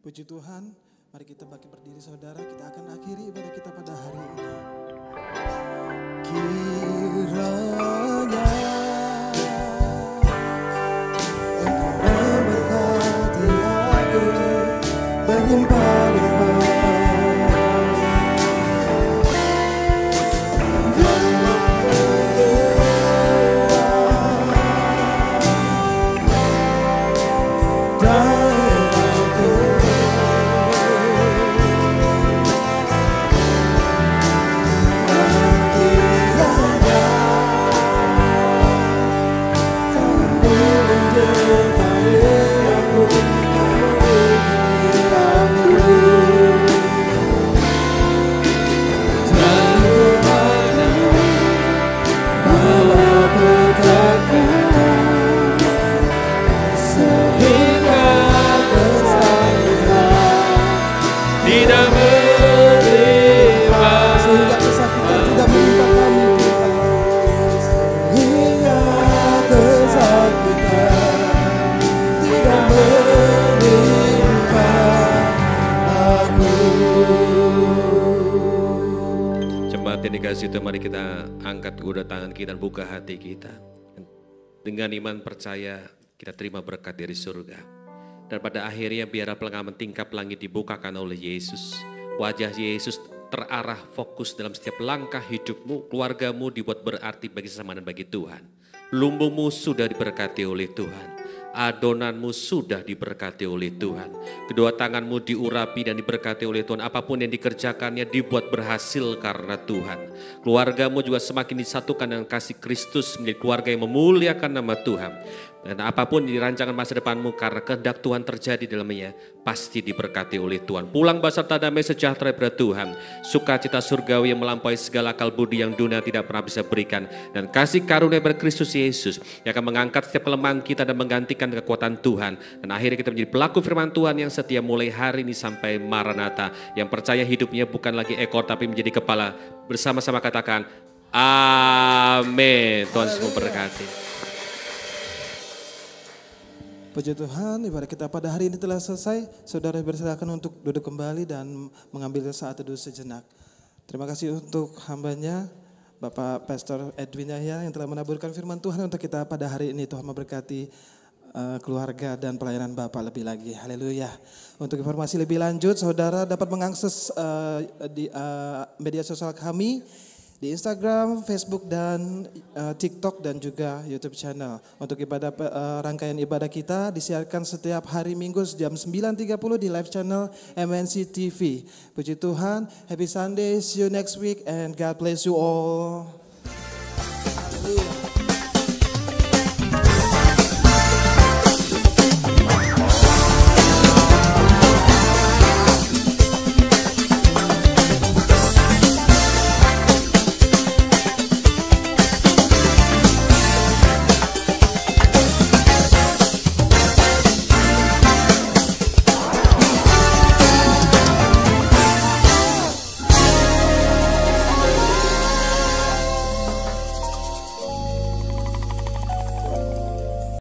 Puji Tuhan, mari kita bangkit berdiri saudara, kita akan akhiri ibadah kita pada hari ini. Kiranya Engkau memberkati aku berlimpah-limpah dan dikasih Tuhan, mari kita angkat kedua tangan kita dan buka hati kita. Dengan iman percaya kita terima berkat dari surga. Dan pada akhirnya biarlah pengalaman tingkap langit dibukakan oleh Yesus. Wajah Yesus terarah fokus dalam setiap langkah hidupmu, keluargamu dibuat berarti bagi sesama dan bagi Tuhan. Lumbungmu sudah diberkati oleh Tuhan. Adonanmu sudah diberkati oleh Tuhan. Kedua tanganmu diurapi dan diberkati oleh Tuhan. Apapun yang dikerjakannya dibuat berhasil karena Tuhan. Keluargamu juga semakin disatukan dengan kasih Kristus menjadi keluarga yang memuliakan nama Tuhan. Dan apapun yang dirancangan masa depanmu karena kehendak Tuhan terjadi dalamnya, pasti diberkati oleh Tuhan. Pulang beserta damai sejahtera daripada Tuhan. Sukacita surgawi yang melampaui segala akal budi yang dunia tidak pernah bisa berikan. Dan kasih karunia dari Kristus Yesus yang akan mengangkat setiap kelemahan kita dan menggantikan kekuatan Tuhan. Dan akhirnya kita menjadi pelaku firman Tuhan yang setia mulai hari ini sampai Maranatha. Yang percaya hidupnya bukan lagi ekor tapi menjadi kepala. Bersama-sama katakan, amin. Tuhan semua berkati. Puji Tuhan, ibadah kita pada hari ini telah selesai. Saudara bersilakan untuk duduk kembali dan mengambil saat teduh sejenak. Terima kasih untuk hambanya, Bapak Pastor Edwin Yahya yang telah menaburkan firman Tuhan untuk kita pada hari ini. Tuhan memberkati keluarga dan pelayanan Bapak lebih lagi. Haleluya. Untuk informasi lebih lanjut, saudara dapat mengakses di media sosial kami di Instagram, Facebook, dan TikTok dan juga YouTube channel. Untuk ibadah rangkaian ibadah kita disiarkan setiap hari Minggu jam 9.30 di live channel MNC TV. Puji Tuhan, happy Sunday, see you next week and God bless you all.